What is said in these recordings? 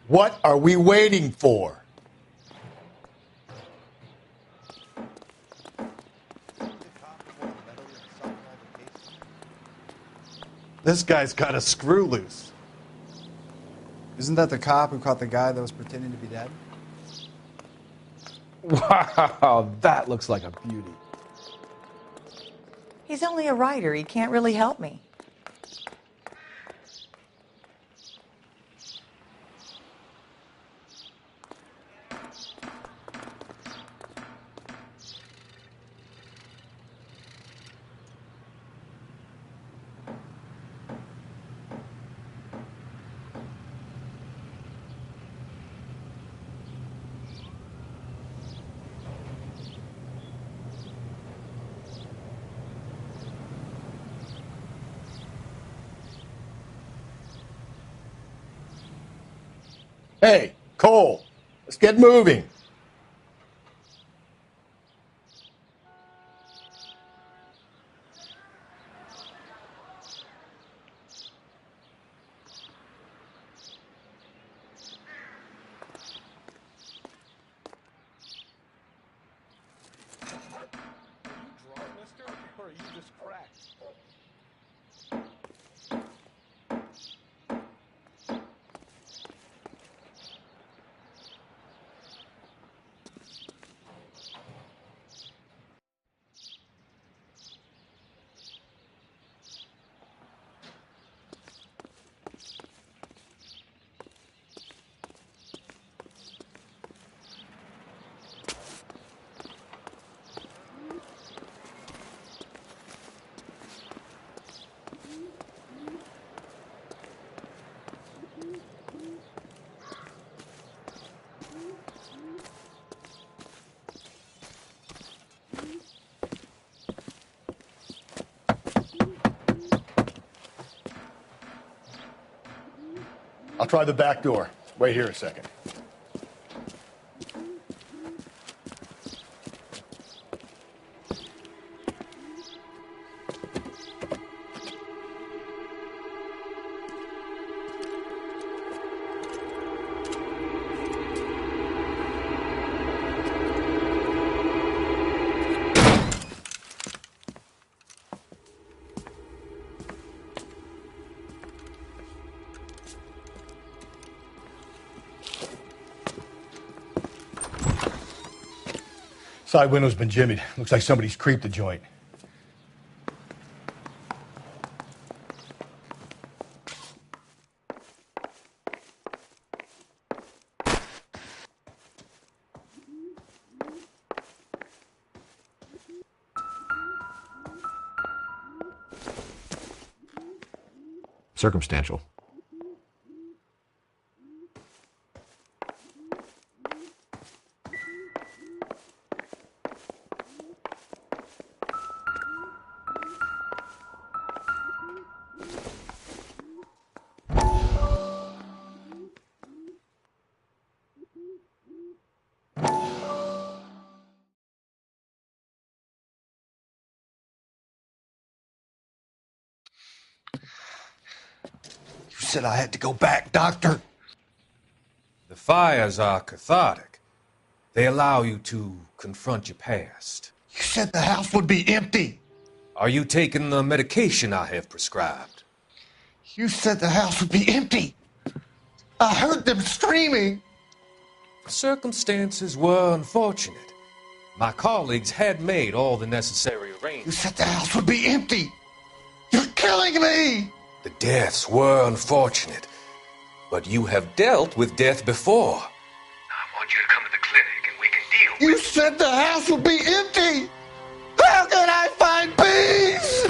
What are we waiting for? This guy's got a screw loose. Isn't that the cop who caught the guy that was pretending to be dead? Wow, that looks like a beauty. He's only a writer. He can't really help me. Hey, Cole, let's get moving. I'll try the back door. Wait here a second. Side window's been jimmied. Looks like somebody's creeped the joint. Circumstantial. You said I had to go back, Doctor. The fires are cathartic. They allow you to confront your past. You said the house would be empty. Are you taking the medication I have prescribed? You said the house would be empty. I heard them screaming. Circumstances were unfortunate. My colleagues had made all the necessary arrangements. You said the house would be empty. You're killing me. The deaths were unfortunate, but you have dealt with death before. I want you to come to the clinic and we can deal with it. You said the house would be empty. How can I find peace?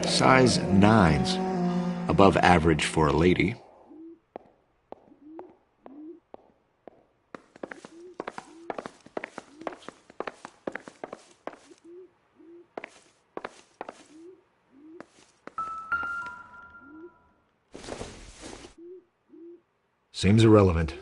Size 9s. Above average for a lady. Seems irrelevant.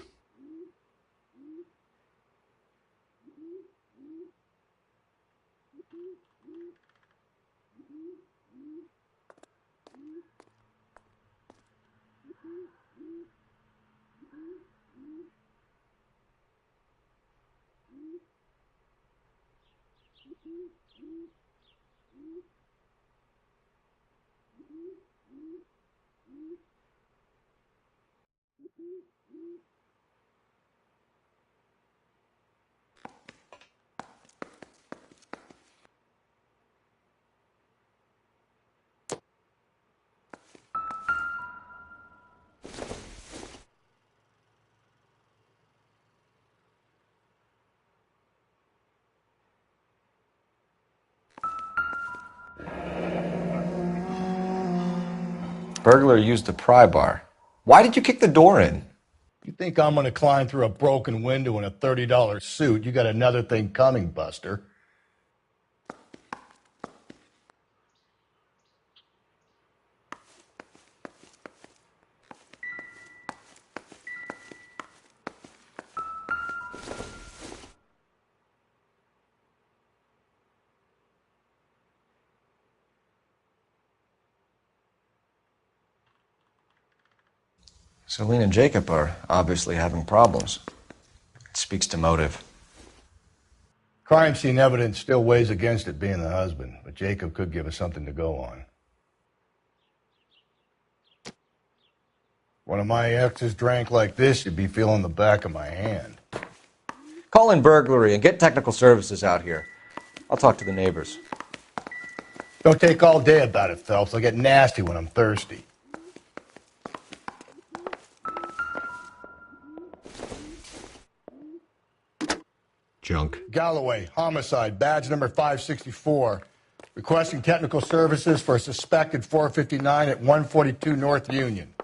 Burglar used the pry bar. Why did you kick the door in? You think I'm going to climb through a broken window in a $30 suit? You got another thing coming, Buster. Celine and Jacob are obviously having problems. It speaks to motive. Crime scene evidence still weighs against it being the husband, but Jacob could give us something to go on. One of my exes drank like this, you'd be feeling the back of my hand. Call in burglary and get technical services out here. I'll talk to the neighbors. Don't take all day about it, Phelps. I'll get nasty when I'm thirsty. Junk. Galloway, homicide, badge number 564. Requesting technical services for a suspected 459 at 142 North Union.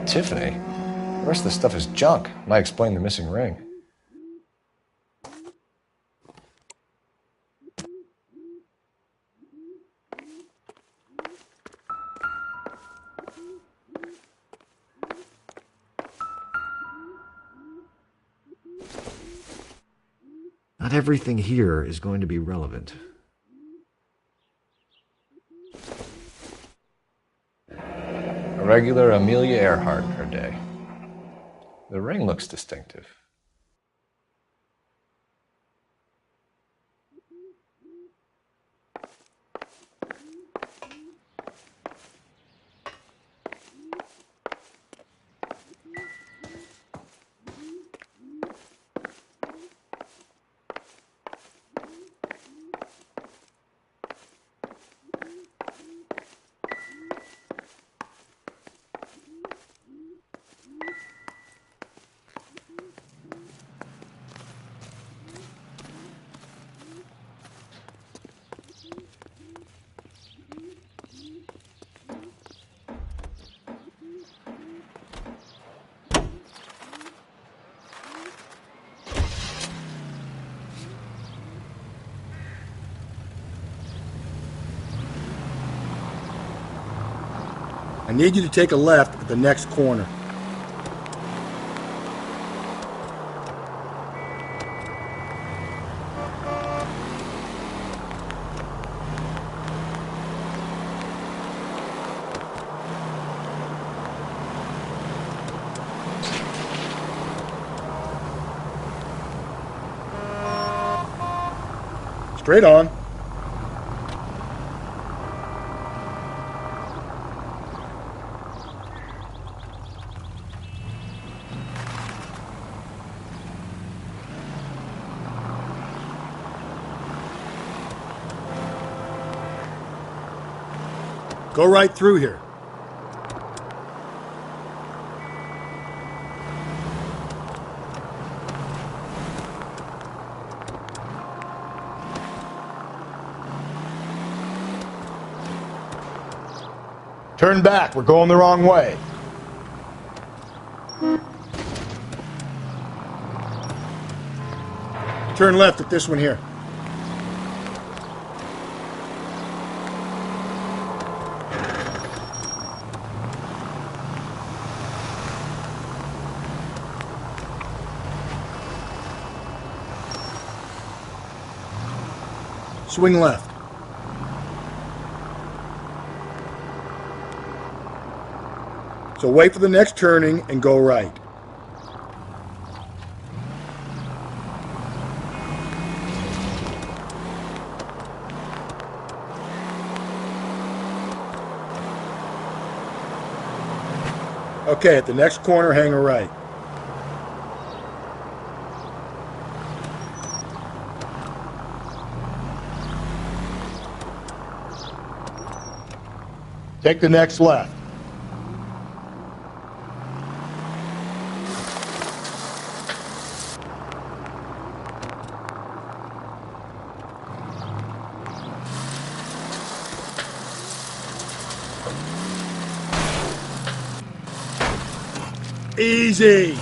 Tiffany? The rest of the stuff is junk. Might explain the missing ring. Not everything here is going to be relevant. A regular Amelia Earhart in her day. The ring looks distinctive. I need you to take a left at the next corner. Straight on. Go right through here. Turn back. We're going the wrong way. Turn left at this one here. Swing left. So wait for the next turning and go right. Okay, at the next corner, hang a right. Take the next left. Easy.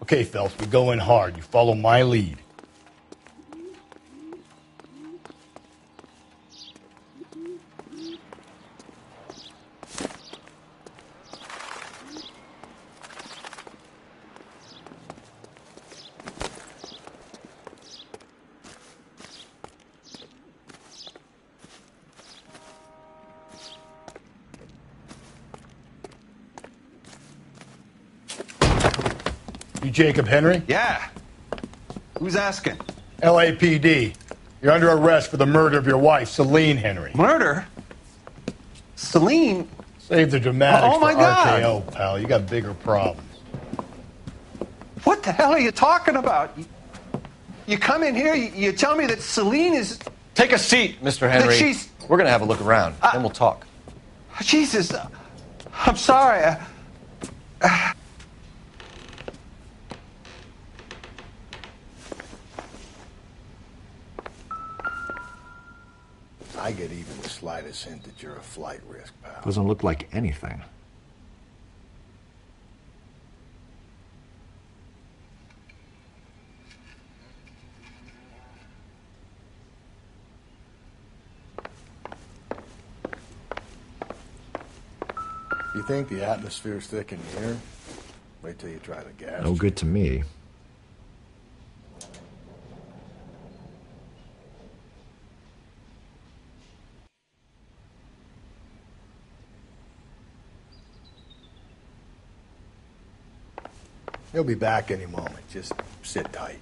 Okay, Phelps, we go in hard. You follow my lead. You Jacob Henry? Yeah. Who's asking? LAPD. You're under arrest for the murder of your wife, Celine Henry. Murder? Celine? Save the dramatics Oh, my for God. RKO, pal. You got bigger problems. What the hell are you talking about? You come in here, you tell me that Celine is... Take a seat, Mr. Henry. she's- We're going to have a look around, then we'll talk. Jesus, I'm sorry. I get even the slightest hint that you're a flight risk, pal. Doesn't look like anything. You think the atmosphere's thick in here? Wait till you try the gas. No good to me. He'll be back any moment. Just sit tight.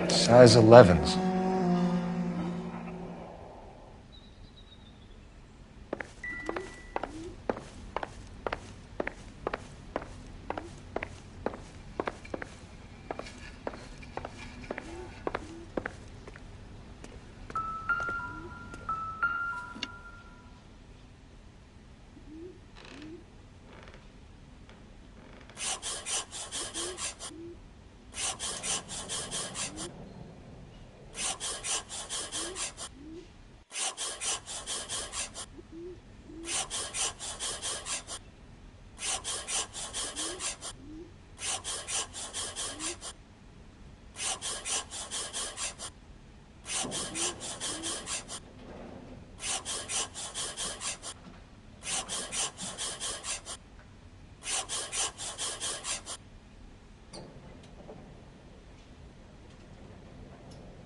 Size 11s.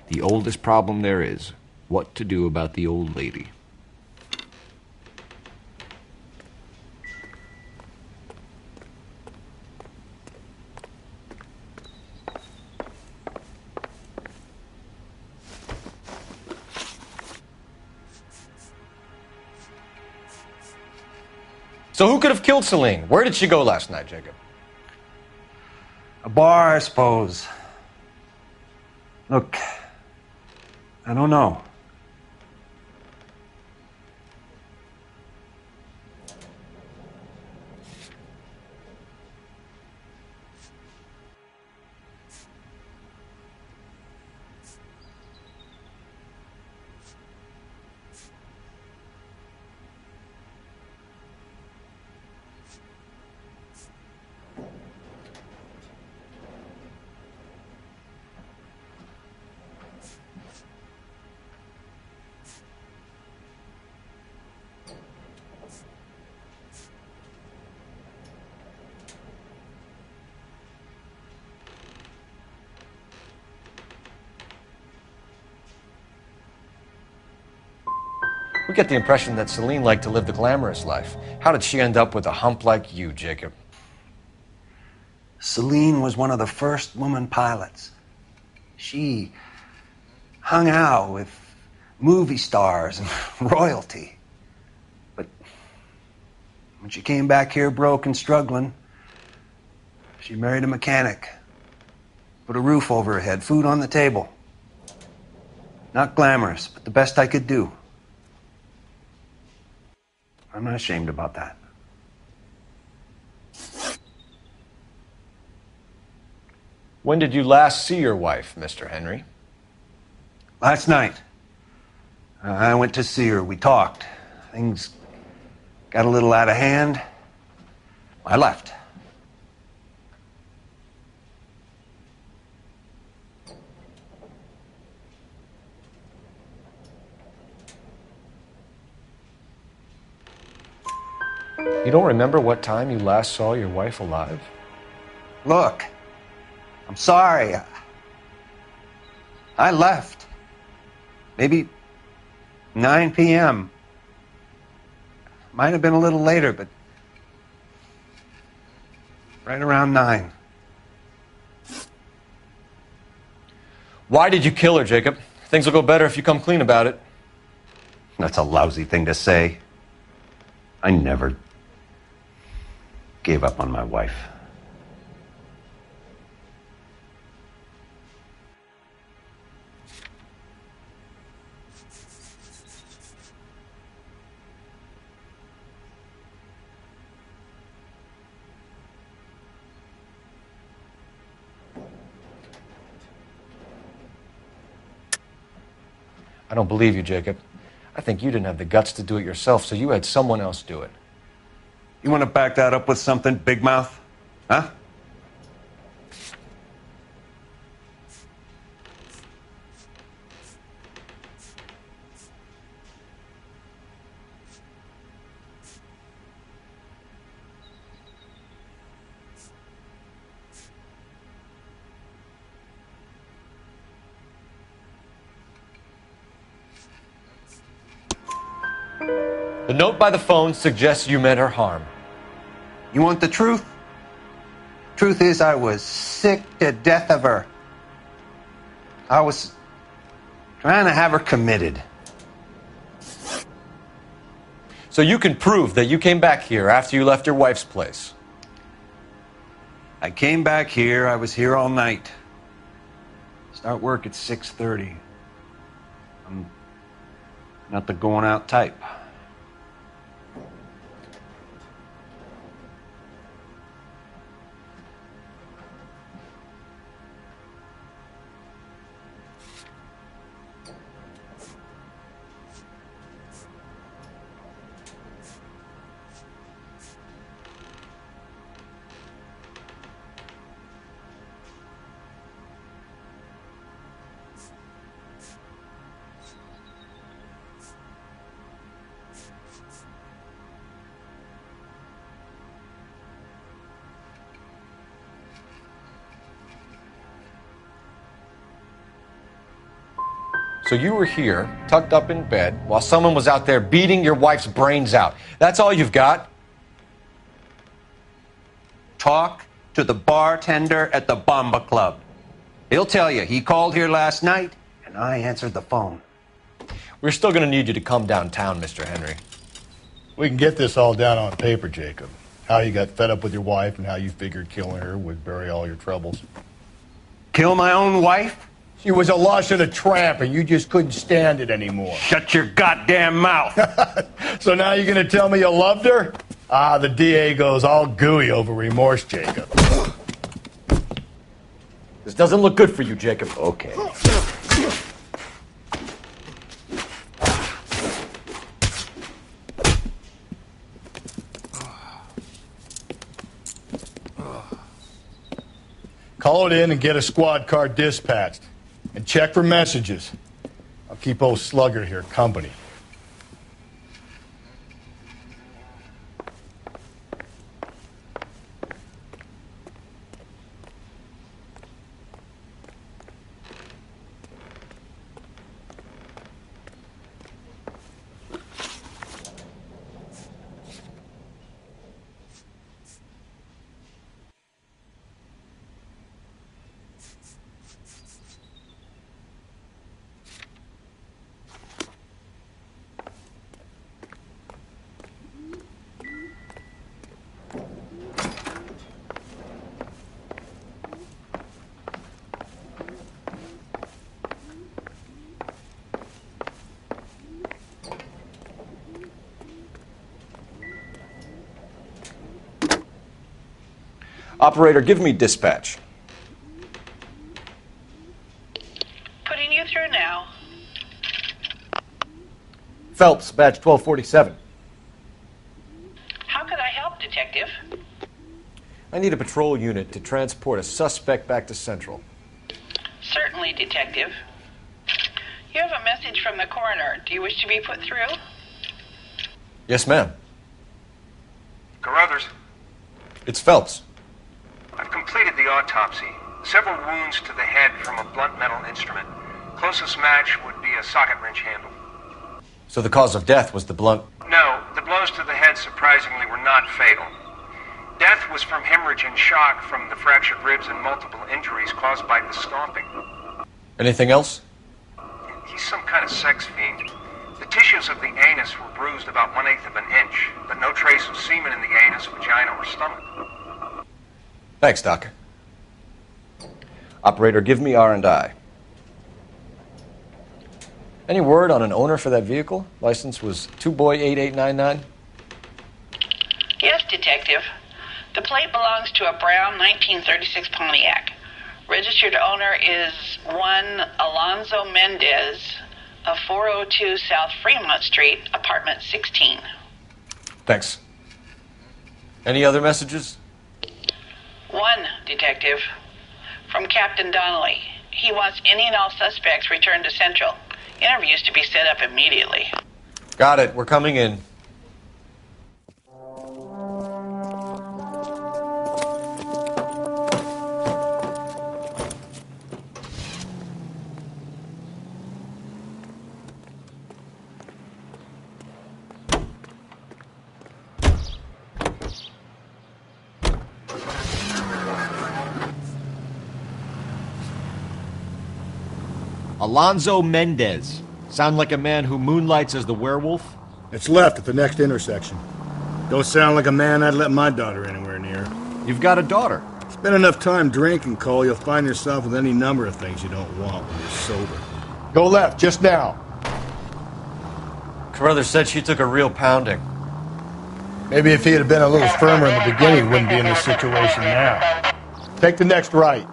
The oldest problem there is, what to do about the old lady. So who could have killed Celine? Where did she go last night, Jacob? A bar, I suppose. Look, I don't know. We get the impression that Celine liked to live the glamorous life. How did she end up with a hump like you, Jacob? Celine was one of the first woman pilots. She hung out with movie stars and royalty. But when she came back here broke and struggling, she married a mechanic. Put a roof over her head, food on the table. Not glamorous, but the best I could do. I'm not ashamed about that. When did you last see your wife, Mr. Henry? Last night. I went to see her. We talked. Things got a little out of hand. I left. You don't remember what time you last saw your wife alive? Look, I'm sorry. I left. Maybe 9 p.m. Might have been a little later, but right around 9. Why did you kill her, Jacob? Things will go better if you come clean about it. That's a lousy thing to say. I never gave up on my wife. I don't believe you, Jacob. I think you didn't have the guts to do it yourself, so you had someone else do it. You want to back that up with something, big mouth? Huh? The note by the phone suggests you meant her harm. You want the truth? Truth is, I was sick to death of her. I was trying to have her committed. So you can prove that you came back here after you left your wife's place. I came back here. I was here all night. Start work at 6:30. I'm not the going out type. So you were here, tucked up in bed, while someone was out there beating your wife's brains out. That's all you've got? Talk to the bartender at the Bomba Club. He'll tell you he called here last night, and I answered the phone. We're still going to need you to come downtown, Mr. Henry. We can get this all down on paper, Jacob. How you got fed up with your wife and how you figured killing her would bury all your troubles. Kill my own wife? She was a lush and a tramp, and you just couldn't stand it anymore. Shut your goddamn mouth. So now you're going to tell me you loved her? Ah, the DA goes all gooey over remorse, Jacob. This doesn't look good for you, Jacob. Okay. Call it in and get a squad car dispatched. And check for messages. I'll keep old Slugger here company. Operator, give me dispatch. Putting you through now. Phelps, badge 1247. How could I help, Detective? I need a patrol unit to transport a suspect back to Central. Certainly, Detective. You have a message from the coroner. Do you wish to be put through? Yes, ma'am. Carruthers, It's Phelps. I've completed the autopsy. Several wounds to the head from a blunt metal instrument. Closest match would be a socket wrench handle. So the cause of death was the blunt. No, the blows to the head surprisingly were not fatal. Death was from hemorrhage and shock from the fractured ribs and multiple injuries caused by the stomping. Anything else? He's some kind of sex fiend. The tissues of the anus were bruised about 1/8 of an inch, but no trace of semen in the anus, vagina, or stomach. Thanks, Doc. Operator, give me R&I. Any word on an owner for that vehicle? License was 2boy8899. Yes, Detective. The plate belongs to a brown 1936 Pontiac. Registered owner is one Alonzo Mendez of 402 South Fremont Street, apartment 16. Thanks. Any other messages? One, Detective. From Captain Donnelly. He wants any and all suspects returned to Central. Interviews to be set up immediately. Got it. We're coming in. Alonzo Mendez. Sound like a man who moonlights as the werewolf? It's left at the next intersection. Don't sound like a man I'd let my daughter anywhere near. You've got a daughter. Spend enough time drinking, Cole, you'll find yourself with any number of things you don't want when you're sober. Go left, just now. Carruthers said she took a real pounding. Maybe if he had been a little firmer in the beginning, he wouldn't be in this situation now. Take the next right.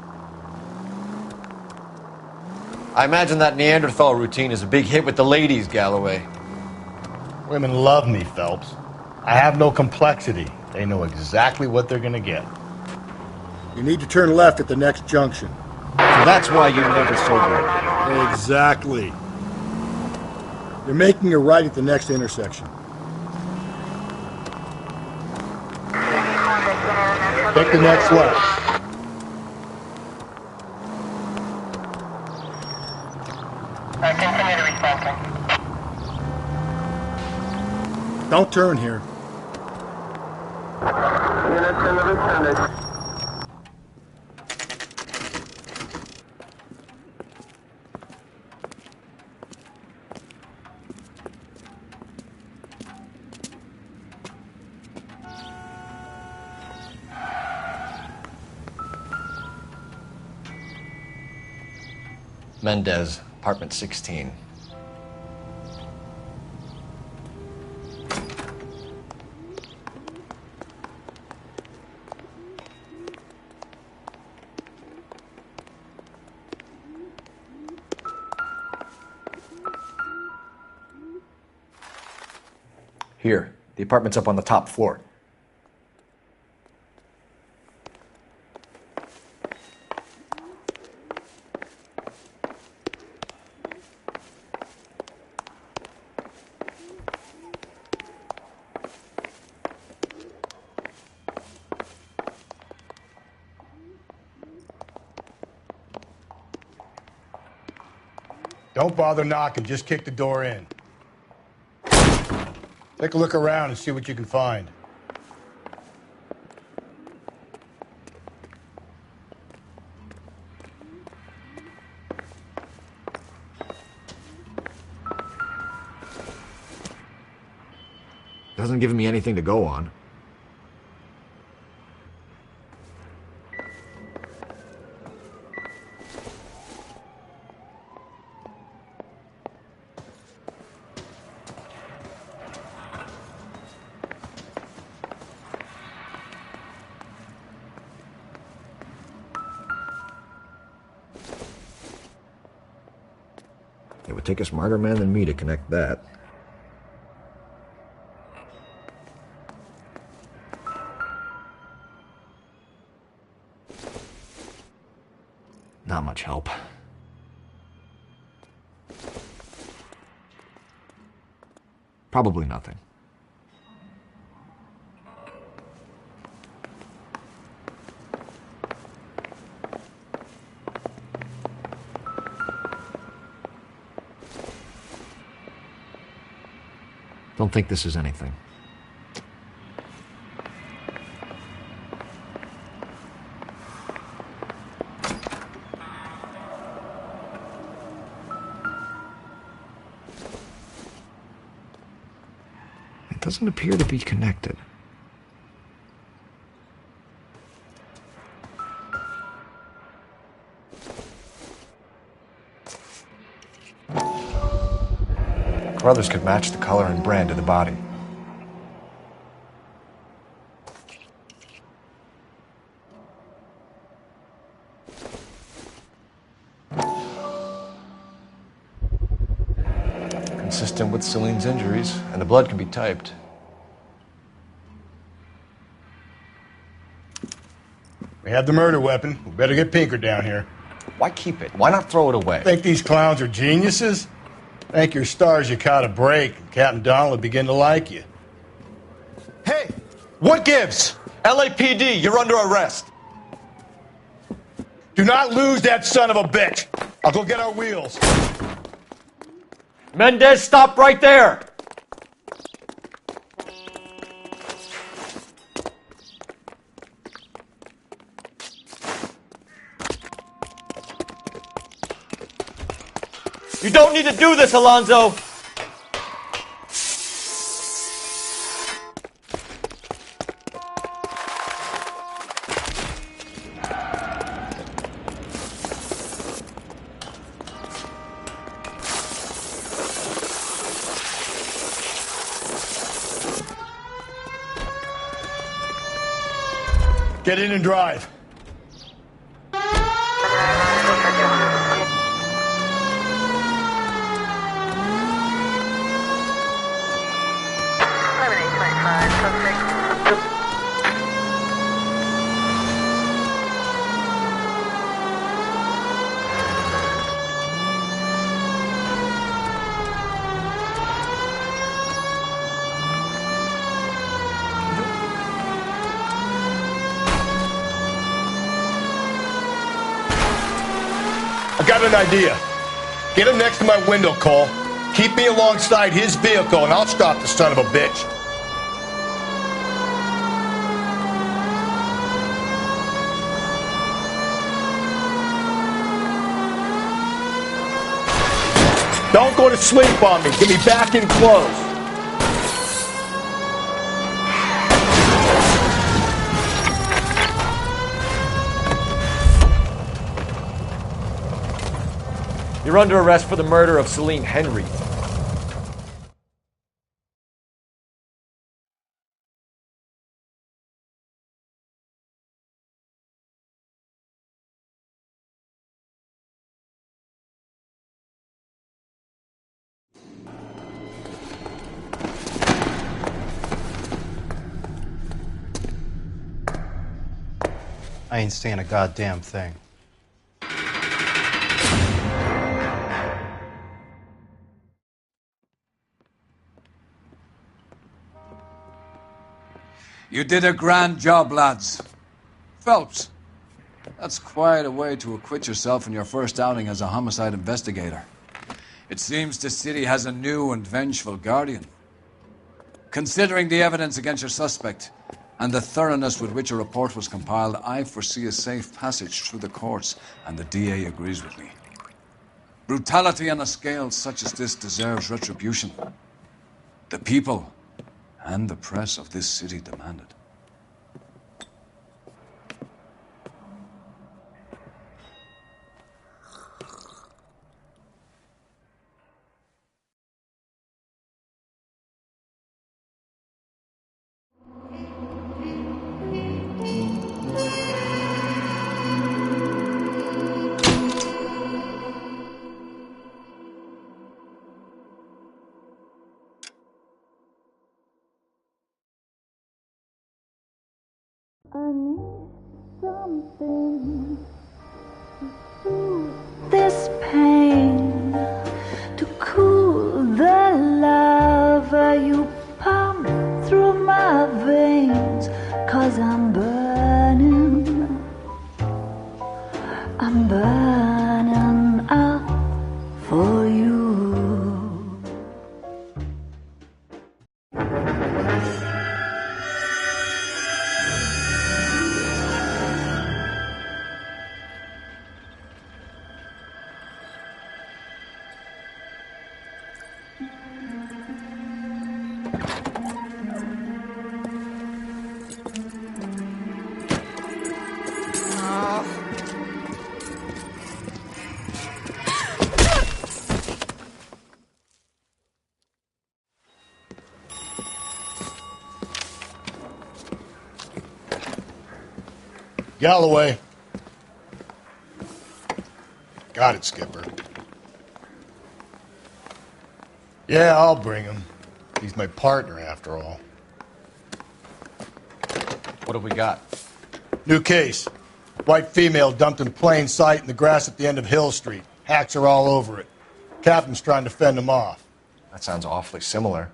I imagine that Neanderthal routine is a big hit with the ladies, Galloway. Women love me, Phelps. I have no complexity. They know exactly what they're gonna get. You need to turn left at the next junction. So that's why you're never sober. Exactly. You're making a right at the next intersection. Take the next left. Continue to respond. Don't turn here. Mendez, apartment 16. Here, the apartment's up on the top floor. Don't bother knocking, just kick the door in. Take a look around and see what you can find. Doesn't give me anything to go on. It would take a smarter man than me to connect that. Not much help. Probably nothing. Don't think this is anything. It doesn't appear to be connected. Brothers could match the color and brand of the body. Consistent with Celine's injuries, and the blood can be typed. We have the murder weapon. We better get Pinker down here. Why keep it? Why not throw it away? Think these clowns are geniuses? Thank your stars you caught a break, and Captain Donald will begin to like you. Hey! What gives? LAPD, you're under arrest. Do not lose that son of a bitch. I'll go get our wheels. Mendez, stop right there! You don't need to do this, Alonzo! Get in and drive. I got an idea. Get him next to my window, Cole. Keep me alongside his vehicle, and I'll stop the son of a bitch. Don't go to sleep on me. Get me back in close. You're under arrest for the murder of Celine Henry. I ain't saying a goddamn thing. You did a grand job, lads. Phelps, that's quite a way to acquit yourself in your first outing as a homicide investigator. It seems the city has a new and vengeful guardian. Considering the evidence against your suspect and the thoroughness with which a report was compiled, I foresee a safe passage through the courts, and the DA agrees with me. Brutality on a scale such as this deserves retribution. The people and the press of this city demand it. I need something to soothe this pain, to cool the lava you pump through my veins, 'cause I'm burning up for you. Galloway. Got it, Skipper. Yeah, I'll bring him. He's my partner, after all. What have we got? New case. White female dumped in plain sight in the grass at the end of Hill Street. Hacks are all over it. Captain's trying to fend him off. That sounds awfully similar.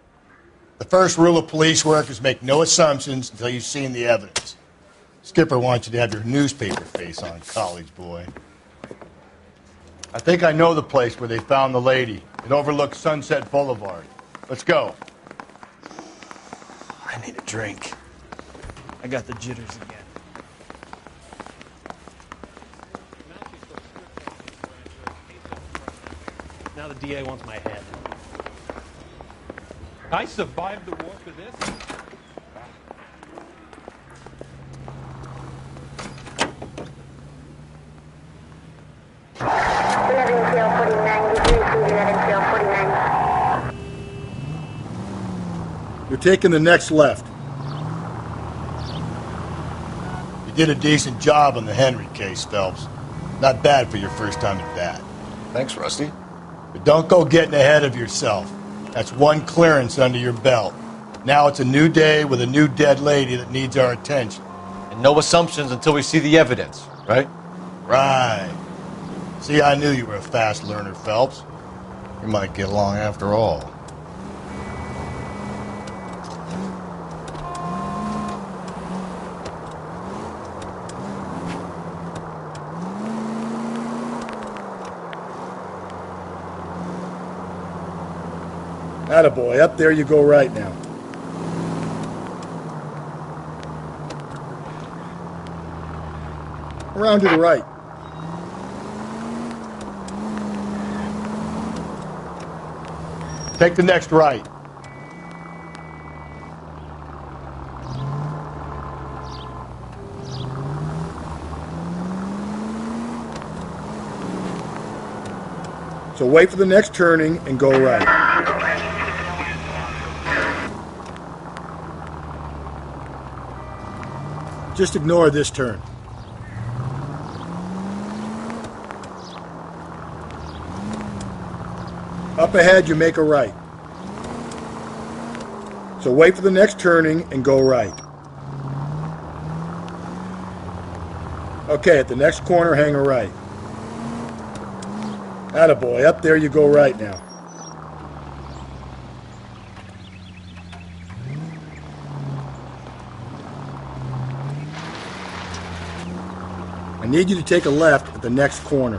The first rule of police work is make no assumptions until you've seen the evidence. Skipper wants you to have your newspaper face on, college boy. I think I know the place where they found the lady. It overlooks Sunset Boulevard. Let's go. I need a drink. I got the jitters again. Now the DA wants my head. I survived the war for this? You're taking the next left. You did a decent job on the Henry case, Phelps. Not bad for your first time at bat. Thanks, Rusty. But don't go getting ahead of yourself. That's one clearance under your belt. Now it's a new day with a new dead lady that needs our attention. And no assumptions until we see the evidence, right? Right. See, I knew you were a fast learner, Phelps. We might get along after all. Attaboy, up there you go right now. Around to the right. Take the next right. So wait for the next turning and go right. Just ignore this turn. Up ahead, you make a right. So wait for the next turning and go right. Okay, at the next corner, hang a right. Attaboy, up there you go right now. I need you to take a left at the next corner.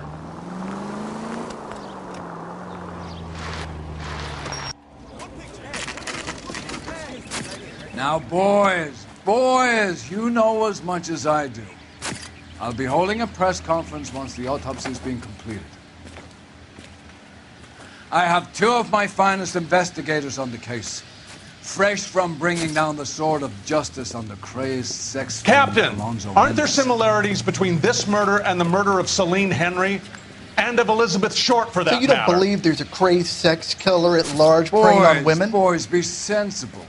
Now, boys, you know as much as I do. I'll be holding a press conference once the autopsy's been completed. I have two of my finest investigators on the case, fresh from bringing down the sword of justice on the crazed sex... Captain, Alonzo aren't there Mendes. similarities between this murder and the murder of Celine Henry? And of Elizabeth Short, for that So you don't matter? believe there's a crazed sex killer at large preying on women? Boys, be sensible.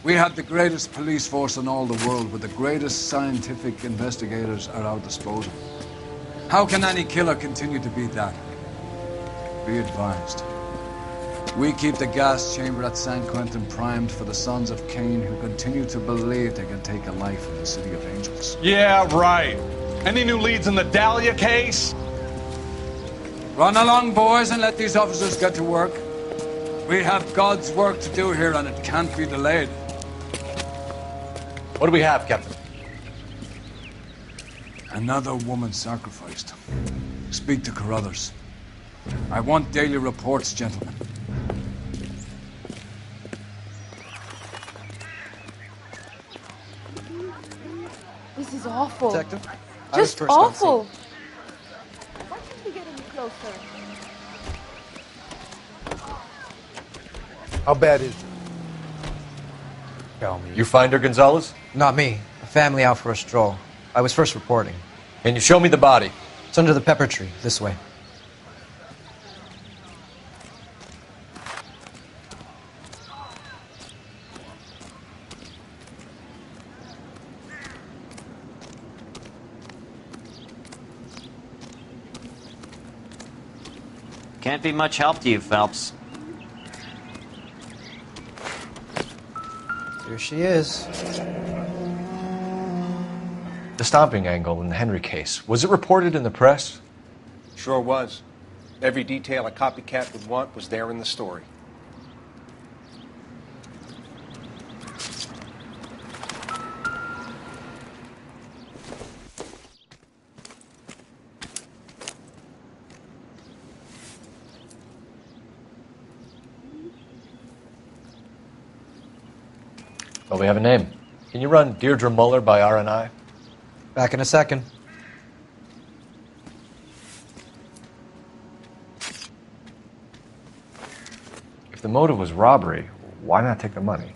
We have the greatest police force in all the world, with the greatest scientific investigators at our disposal. How can any killer continue to beat that? Be advised. We keep the gas chamber at San Quentin primed for the sons of Cain who continue to believe they can take a life in the City of Angels. Yeah, right. Any new leads in the Dahlia case? Run along, boys, and let these officers get to work. We have God's work to do here, and it can't be delayed. What do we have, Captain? Another woman sacrificed. Speak to Carruthers. I want daily reports, gentlemen. This is awful. Detective? Just awful. Why can't we get any closer? How bad is it? Tell me. You find her, Gonzalez? Not me. A family out for a stroll. I was first reporting. Can you show me the body? It's under the pepper tree, this way. Can't be much help to you, Phelps. Here she is. The stomping angle in the Henry case. Was it reported in the press? Sure was. Every detail a copycat would want was there in the story. Well, we have a name. Can you run Deirdre Muller by RNI? Back in a second. If the motive was robbery, why not take the money?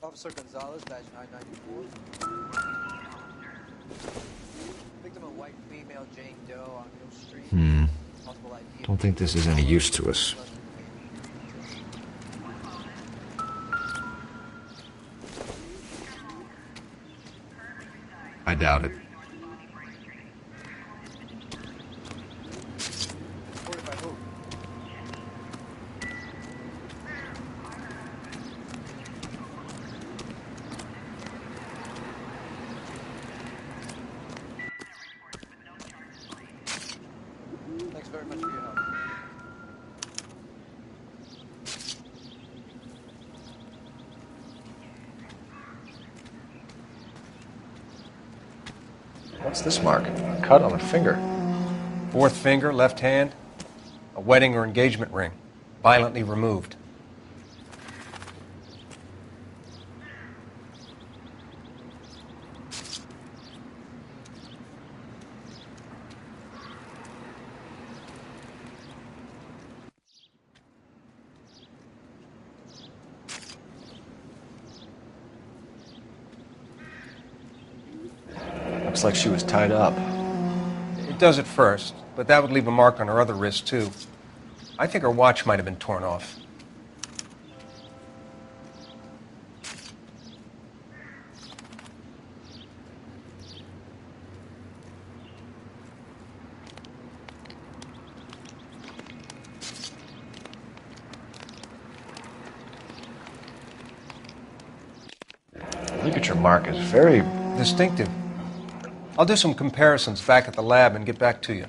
Officer Gonzalez, badge 994. Victim a white female, Jane Doe on Mill Street. Possible ID. Don't think this is any use to us. I doubt it. Thanks very much for your help. What's this mark? A cut on the finger. Fourth finger, left hand. A wedding or engagement ring. Violently removed. Looks like she was tied up. It does at first, but that would leave a mark on her other wrist, too. I think her watch might have been torn off. Look at your mark. It's very distinctive. I'll do some comparisons back at the lab and get back to you.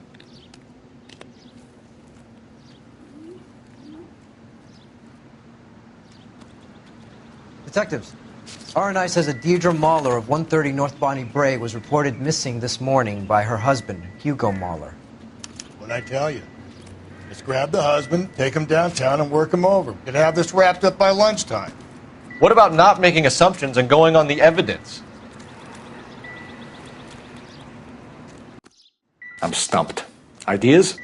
Detectives, R&I says a Deirdre Mahler of 130 North Bonnie Bray was reported missing this morning by her husband, Hugo Mahler. What'd I tell you? Let's grab the husband, take him downtown, and work him over. We could have this wrapped up by lunchtime. What about not making assumptions and going on the evidence? I'm stumped. Ideas?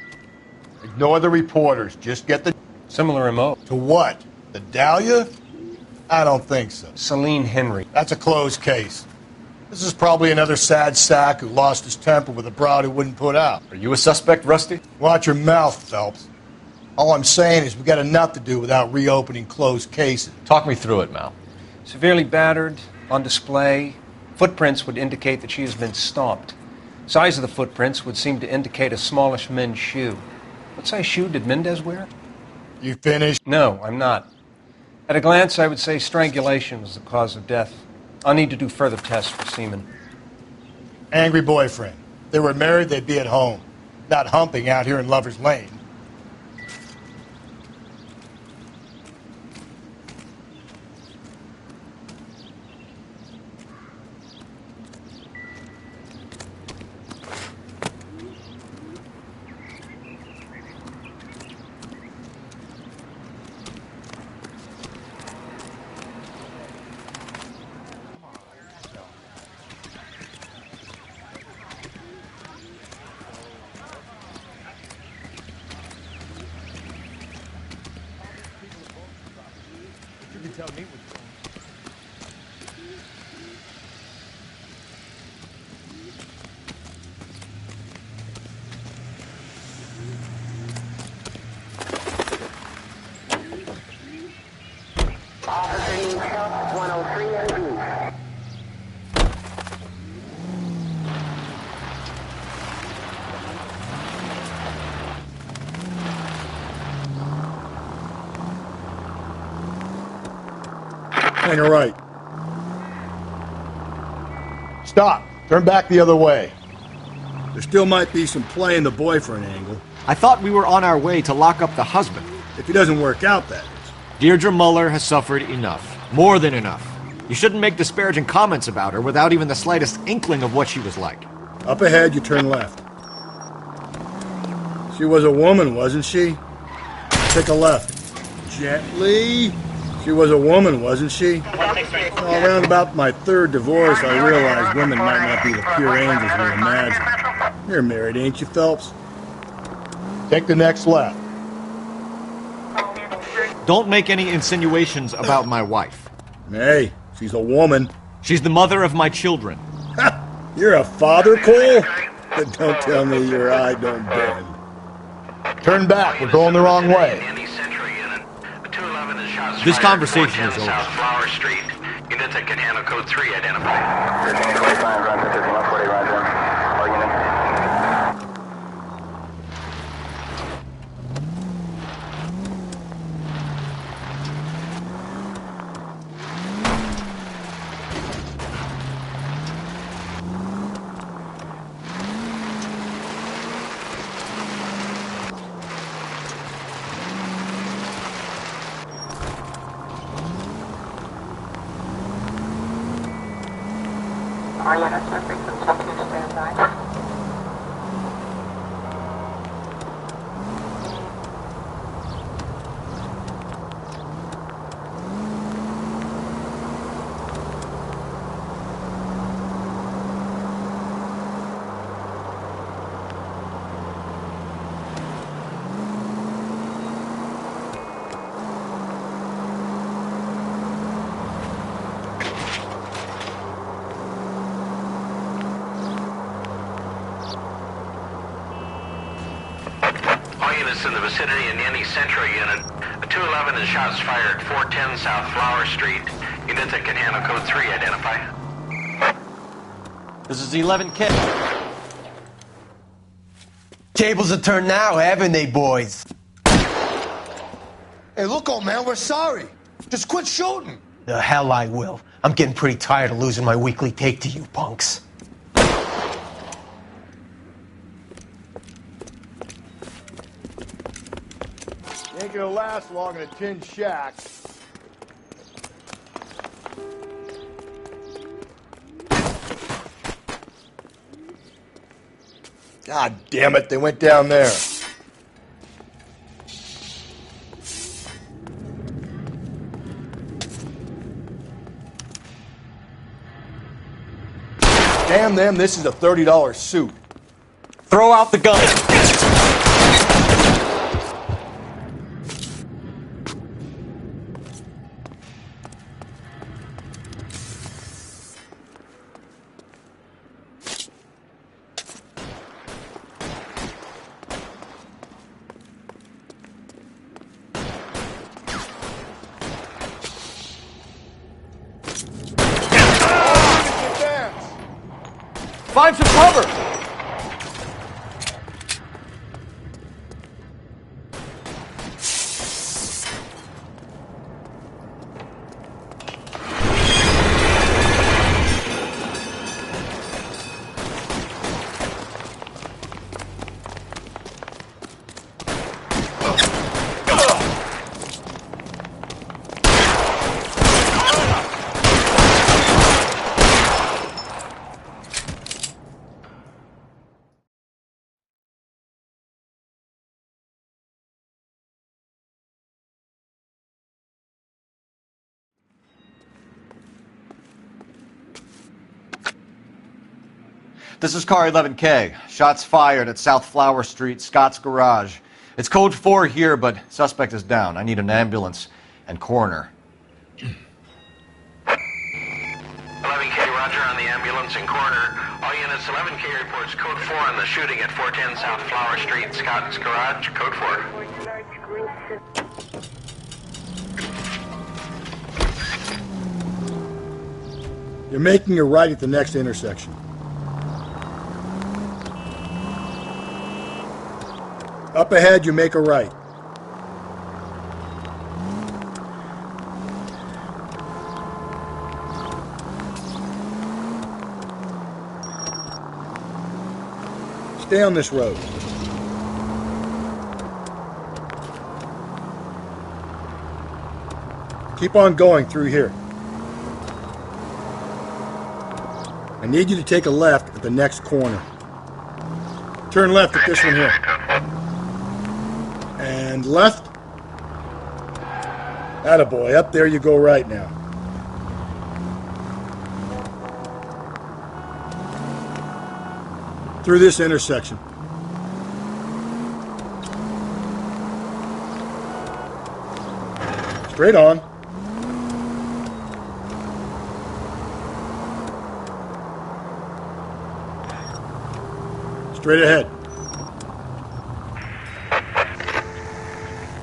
Ignore the reporters. Just get the... Similar MO. To what? The Dahlia? I don't think so. Celine Henry. That's a closed case. This is probably another sad sack who lost his temper with a broad who wouldn't put out. Are you a suspect, Rusty? Watch your mouth, Phelps. All I'm saying is we got enough to do without reopening closed cases. Talk me through it, Mal. Severely battered, on display. Footprints would indicate that she has been stomped. Size of the footprints would seem to indicate a smallish men's shoe. What size shoe did Mendez wear? You finished? No, I'm not. At a glance, I would say strangulation was the cause of death. I'll need to do further tests for semen. Angry boyfriend. If they were married, they'd be at home, not humping out here in Lover's Lane. Hang a right. Stop. Turn back the other way. There still might be some play in the boyfriend angle. I thought we were on our way to lock up the husband. If he doesn't work out, that is. Deirdre Muller has suffered enough. More than enough. You shouldn't make disparaging comments about her without even the slightest inkling of what she was like. Up ahead, you turn left. She was a woman, wasn't she? Take a left. Gently. She was a woman, wasn't she? Well, around about my third divorce, I realized women might not be the pure angels we imagine. You're married, ain't you, Phelps? Take the next left. Don't make any insinuations about my wife. Hey, she's a woman. She's the mother of my children. You're a father, Cole? Don't tell me your eye don't bend. Turn back. We're going the wrong way. This conversation is over. Flower Street. Units that can handle code 3 identified. vicinity in any Central unit. A 211 and shots fired 410 South Flower Street. Units that can handle code 3, identify. This is 11K. Tables are turned now, haven't they, boys? Hey, look, old man, we're sorry. Just quit shooting. The hell I will. I'm getting pretty tired of losing my weekly take to you punks. You ain't gonna last long in a tin shack. God damn it, they went down there. Damn them, this is a $30 suit. Throw out the gun. Find some cover! This is car 11K. Shots fired at South Flower Street, Scott's Garage. It's code 4 here, but suspect is down. I need an ambulance and coroner. 11K, roger on the ambulance and coroner. All units, 11K reports code 4 on the shooting at 410 South Flower Street, Scott's Garage, code 4. You're making a right at the next intersection. Up ahead, you make a right. Stay on this road. Keep on going through here. I need you to take a left at the next corner. Turn left at this one here. And left. Attaboy, up there you go right now. Through this intersection. Straight on. Straight ahead.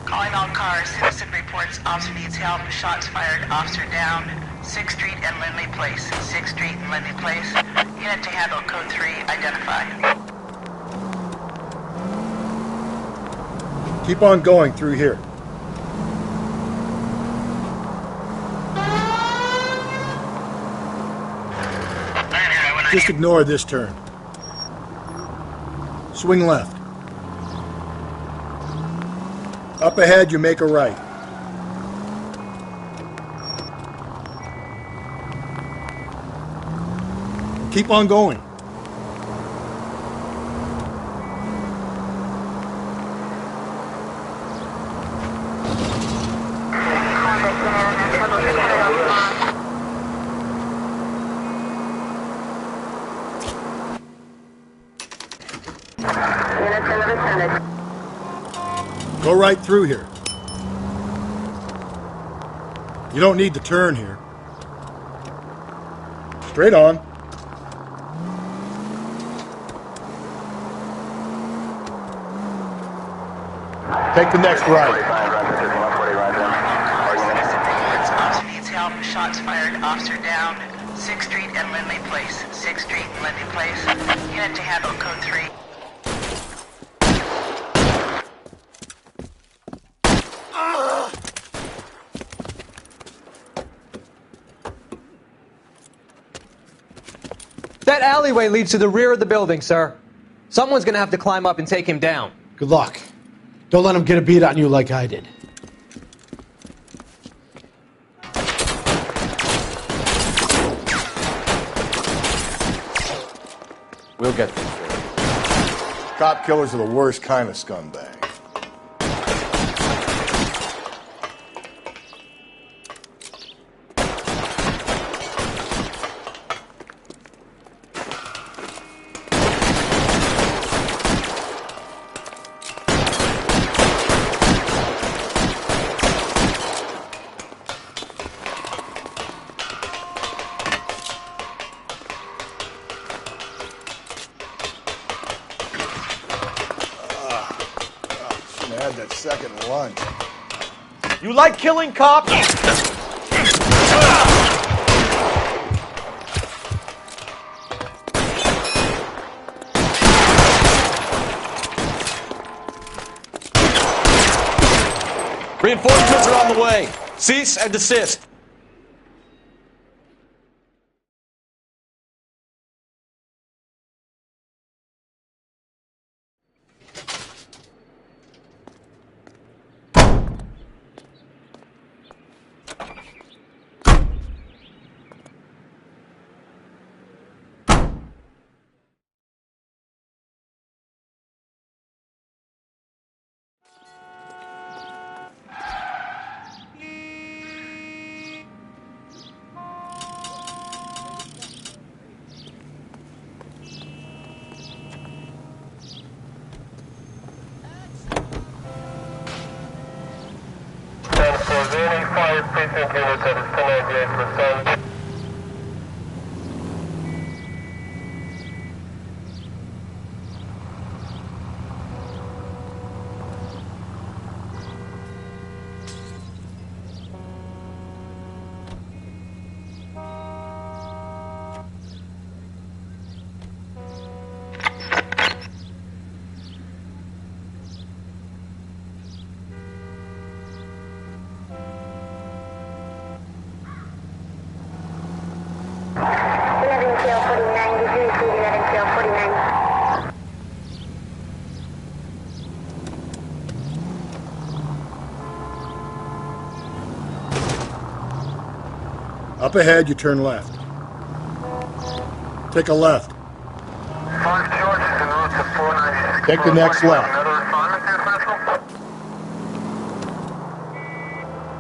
Calling all cars. Citizen reports officer needs help. Shots fired. Officer down. 6th Street and Lindley Place. 6th Street and Lindley Place. Unit to handle code 3. Identify. Keep on going through here. Just ignore this turn. Swing left. Up ahead, you make a right. Keep on going. Go right through here. You don't need to turn here. Straight on. Take the next right. Officer needs help. Shots fired. Officer down. 6th Street and Lindley Place. 6th Street and Lindley Place. Unit to handle code 3. That alleyway leads to the rear of the building, sir. Someone's gonna have to climb up and take him down. Good luck. Don't let him get a beat on you like I did. We'll get them for you. Cop killers are the worst kind of scumbag. Had that second lunch. You like killing cops? Reinforcements are on the way. Cease and desist. Up ahead, you turn left. Take a left. Take the next left.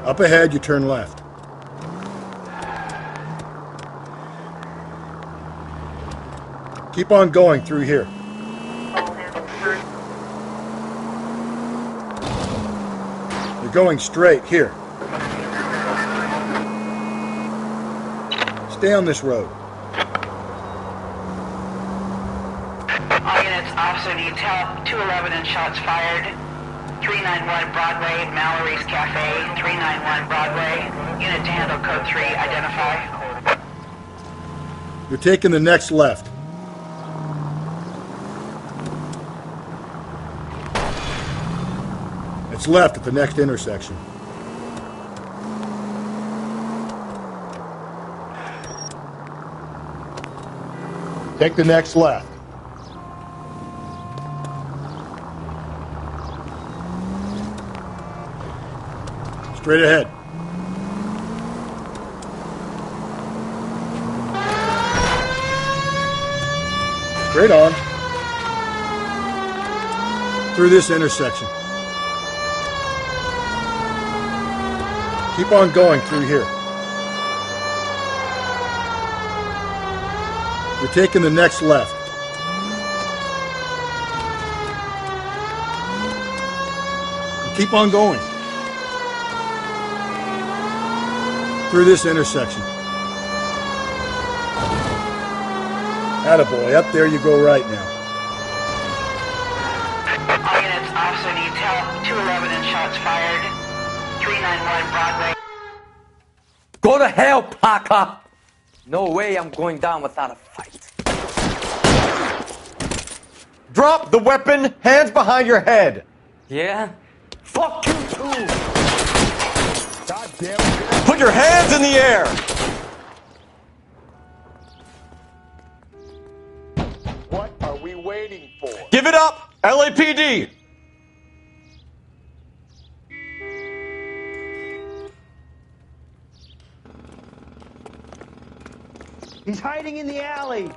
Up ahead, you turn left. Keep on going through here. You're going straight here. Stay on this road. All units, officer needs help. 211 and shots fired. 391 Broadway, Mallory's Cafe. 391 Broadway. Unit to handle code 3. Identify. You're taking the next left. It's left at the next intersection. Take the next left. Straight ahead. Straight on. Through this intersection. Keep on going through here. You're taking the next left. And keep on going. Through this intersection. Attaboy, up there you go right now. All units, officer needs help. 211 and shots fired. 391 Broadway. Go to hell, Parker! No way I'm going down without a fight. Drop the weapon, hands behind your head. Yeah? Fuck you too! God damn it. Put your hands in the air. What are we waiting for? Give it up, LAPD. He's hiding in the alley!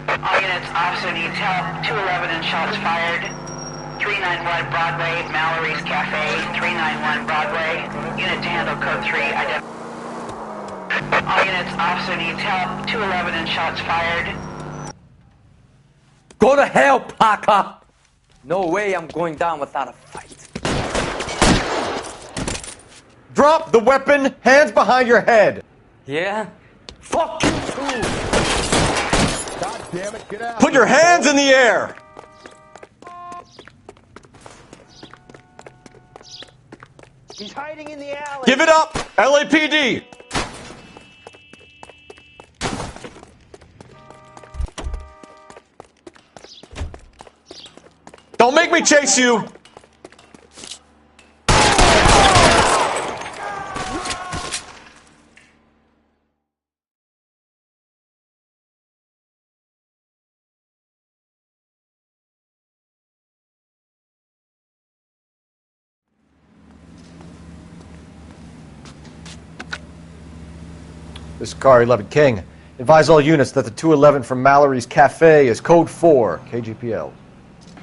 All units, officer needs help. 211 and shots fired. 391 Broadway, Mallory's Cafe. 391 Broadway. Unit to handle code 3. All units, officer needs help. 211 and shots fired. Go to hell, Parker! No way I'm going down without a fight. Drop the weapon, hands behind your head. Yeah? Fuck you too! God damn it, get out. Put your hands in the air. He's hiding in the alley! Give it up, LAPD. Don't make me chase you. This is Car 11 King. Advise all units that the 211 from Mallory's Cafe is code 4, KGPL.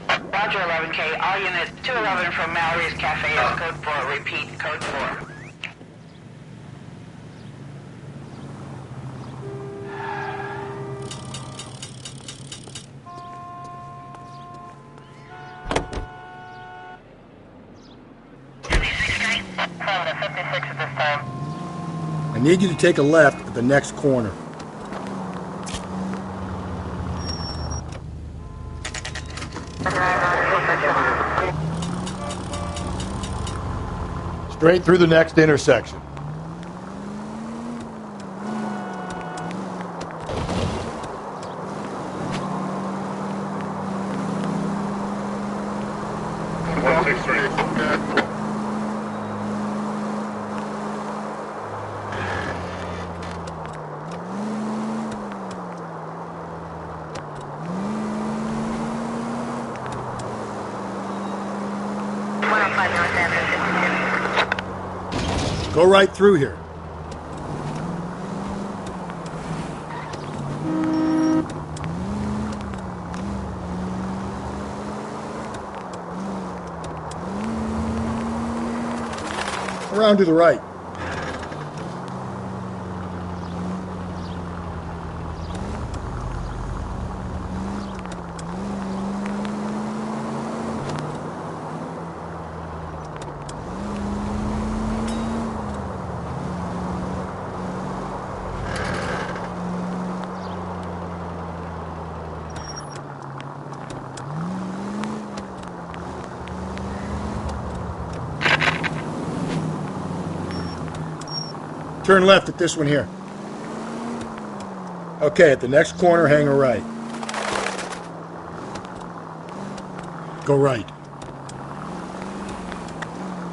Roger 11K. All units, 211 from Mallory's Cafe is code 4. Repeat, code 4. I need you to take a left at the next corner. Straight through the next intersection. Go right through here. Around to the right. Turn left at this one here. Okay, at the next corner, hang a right. Go right.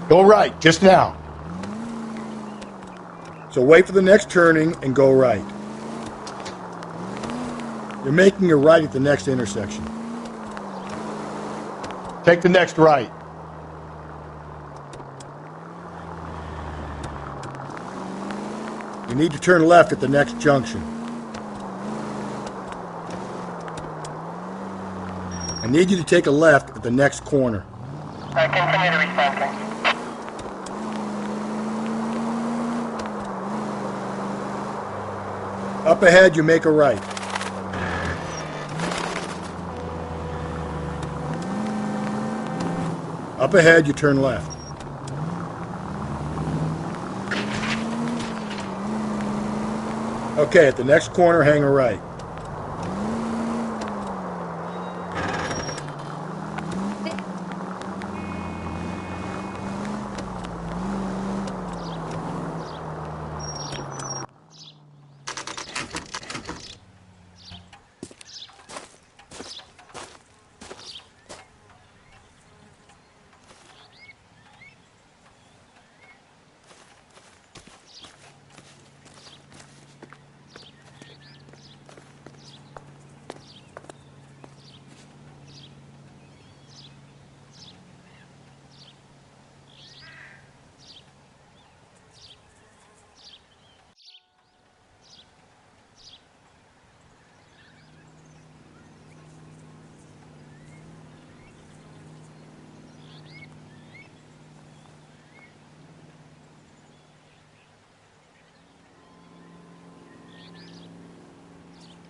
Go right, just now. So wait for the next turning and go right. You're making a right at the next intersection. Take the next right. You need to turn left at the next junction. I need you to take a left at the next corner. Continue to respond, King. Up ahead, you make a right. Up ahead, you turn left. Okay, at the next corner, hang a right.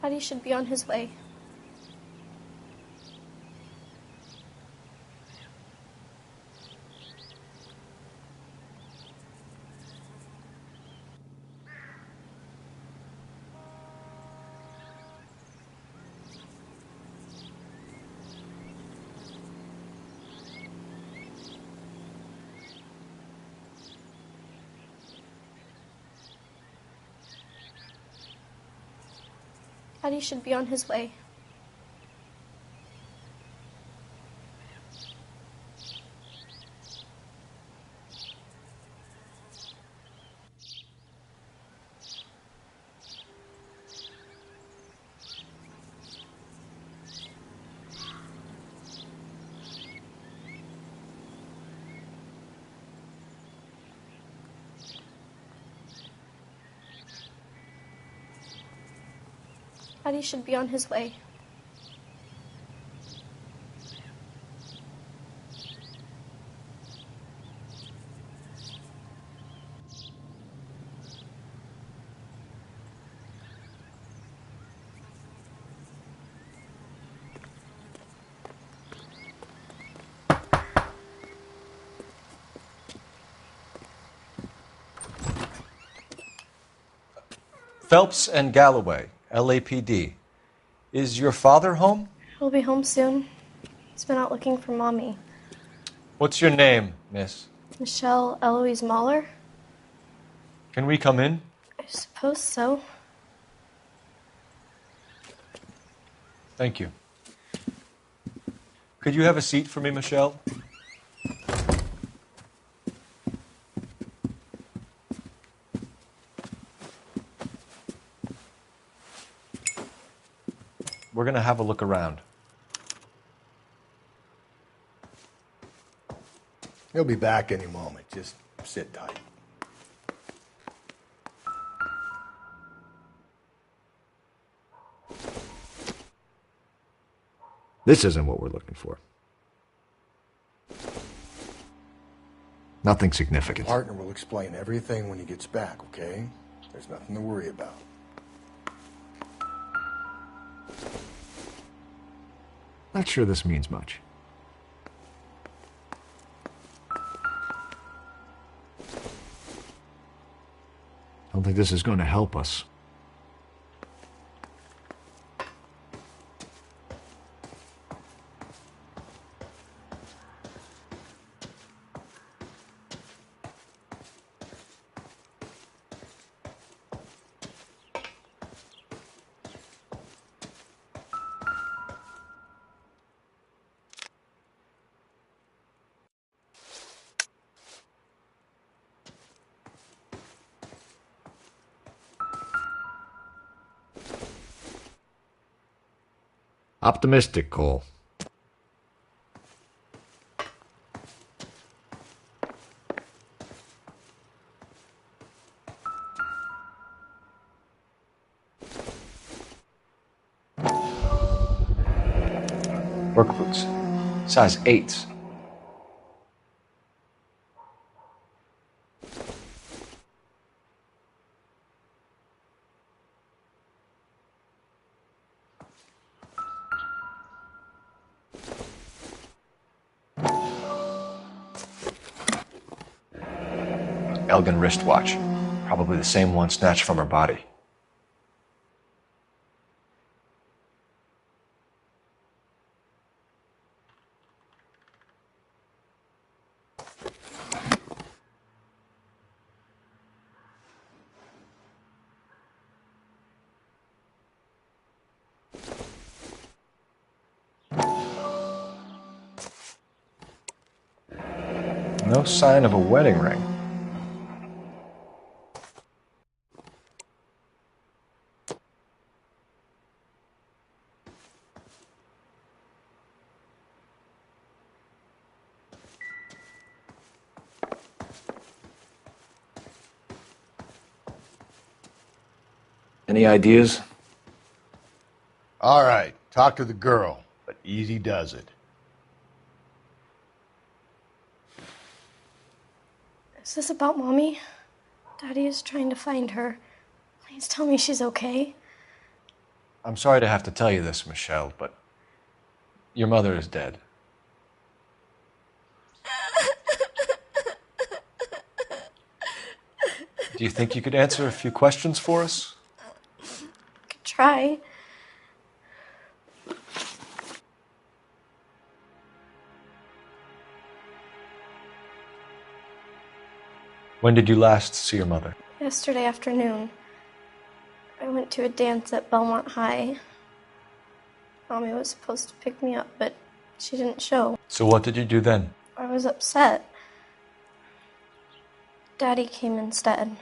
Daddy should be on his way. Daddy should be on his way. Daddy should be on his way. Phelps and Galloway, LAPD. Is your father home? He'll be home soon. He's been out looking for Mommy. What's your name, miss? Michelle Eloise Mahler? Can we come in? I suppose so. Thank you. Could you have a seat for me, Michelle? We're going to have a look around. He'll be back any moment. Just sit tight. This isn't what we're looking for. Nothing significant. Partner will explain everything when he gets back, okay? There's nothing to worry about. Not sure this means much. Don't think this is going to help us. Optimistic, Cole. Work boots. Size 8s. Elgin wristwatch. Probably the same one snatched from her body. No sign of a wedding ring. Any ideas? All right, talk to the girl, but easy does it. Is this about Mommy? Daddy is trying to find her. Please tell me she's okay. I'm sorry to have to tell you this, Michelle, but your mother is dead. Do you think you could answer a few questions for us? Could try. When did you last see your mother? Yesterday afternoon, I went to a dance at Belmont High. Mommy was supposed to pick me up, but she didn't show. So what did you do then? I was upset. Daddy came instead.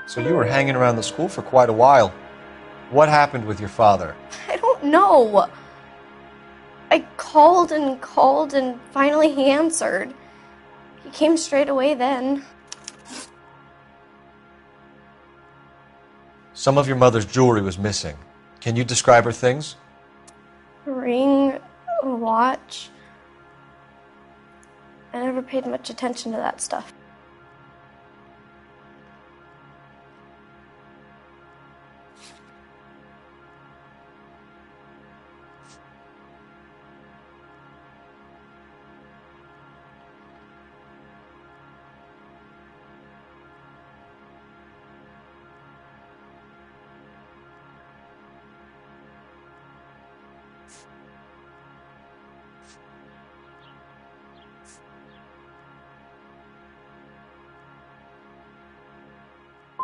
So you were hanging around the school for quite a while. What happened with your father? I don't know. I called and finally he answered. He came straight away then. Some of your mother's jewelry was missing. Can you describe her things? A ring, a watch. I never paid much attention to that stuff.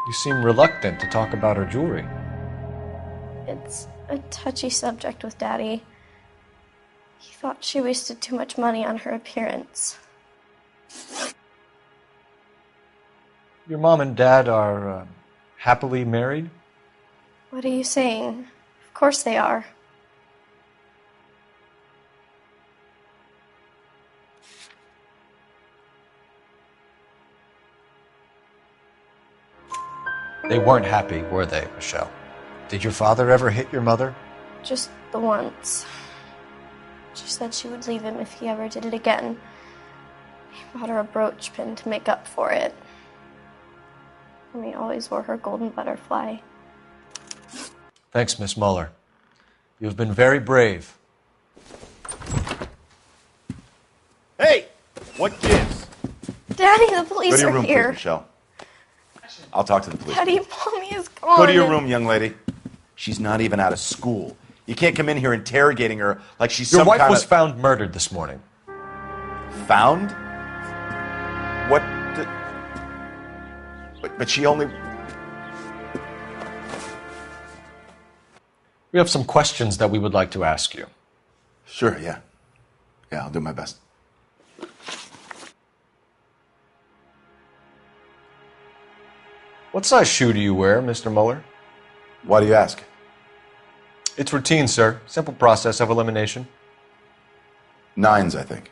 You seem reluctant to talk about her jewelry. It's a touchy subject with Daddy. He thought she wasted too much money on her appearance. Your mom and dad are happily married? What are you saying? Of course they are. They weren't happy, were they, Michelle? Did your father ever hit your mother? Just the once. She said she would leave him if he ever did it again. He bought her a brooch pin to make up for it. Mommy always wore her golden butterfly. Thanks, Miss Muller. You've been very brave. Hey! What gives? Daddy, the police Go to your are room, here. please, Michelle. I'll talk to the police. Daddy, Mommy is gone. Go to your room, young lady. She's not even out of school. You can't come in here interrogating her like she's Your some wife kind was of... found murdered this morning. Found? What? But she only... We have some questions that we would like to ask you. Sure, yeah. Yeah, I'll do my best. What size shoe do you wear, Mr. Mueller? Why do you ask? It's routine, sir. Simple process of elimination. 9s, I think.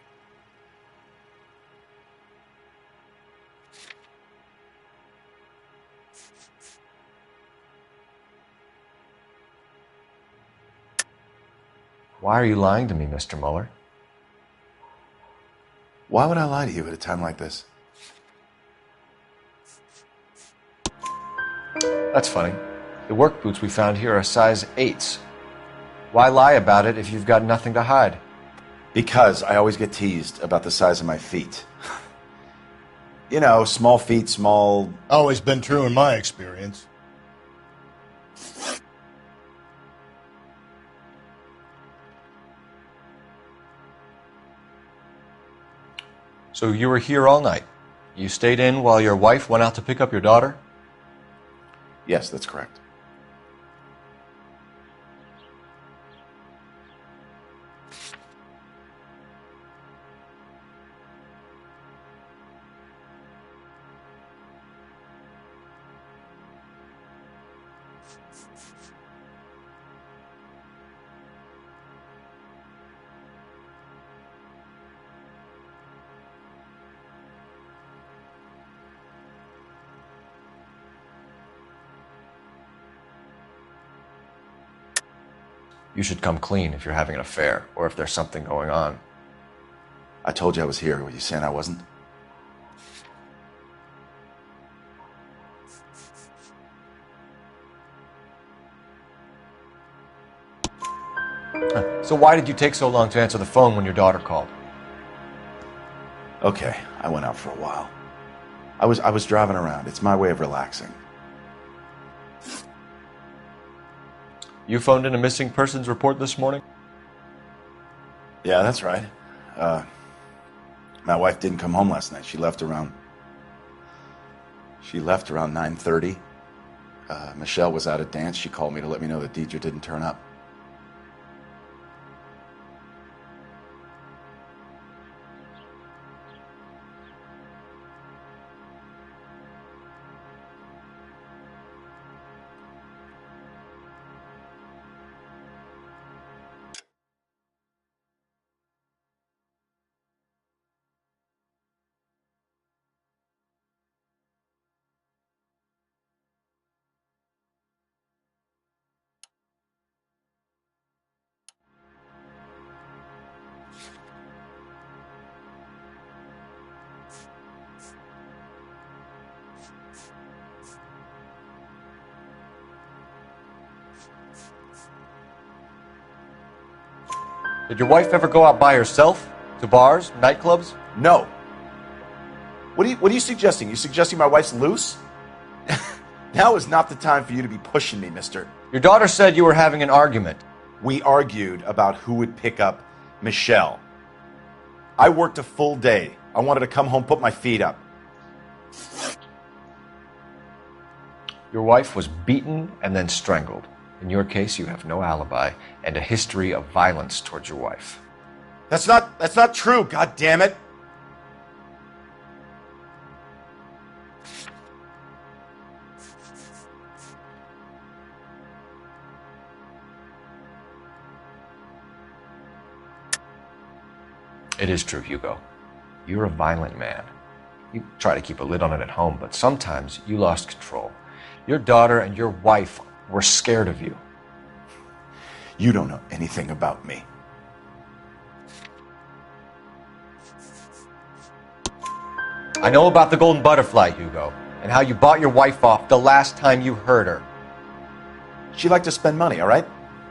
Why are you lying to me, Mr. Mueller? Why would I lie to you at a time like this? That's funny. The work boots we found here are size 8s. Why lie about it if you've got nothing to hide? Because I always get teased about the size of my feet. You know, small feet, small... Always been true in my experience. So you were here all night. You stayed in while your wife went out to pick up your daughter? Yes, that's correct. You should come clean if you're having an affair, or if there's something going on. I told you I was here. Were you saying I wasn't? So why did you take so long to answer the phone when your daughter called? Okay, I went out for a while. I was driving around. It's my way of relaxing. You phoned in a missing persons report this morning? Yeah, that's right. My wife didn't come home last night. She left around 9:30. Michelle was out at dance. She called me to let me know that Deidre didn't turn up. Did your wife ever go out by herself? To bars, nightclubs? No. What are you suggesting? You suggesting my wife's loose? Now is not the time for you to be pushing me, mister. Your daughter said you were having an argument. We argued about who would pick up Michelle. I worked a full day. I wanted to come home, put my feet up. Your wife was beaten and then strangled. In your case, you have no alibi and a history of violence towards your wife. That's not true, god damn it. It is true, Hugo. You're a violent man. You try to keep a lid on it at home, but sometimes you lost control. Your daughter and your wife were scared of you. You don't know anything about me. I know about the golden butterfly, Hugo, and how you bought your wife off the last time you heard her. She liked to spend money, all right?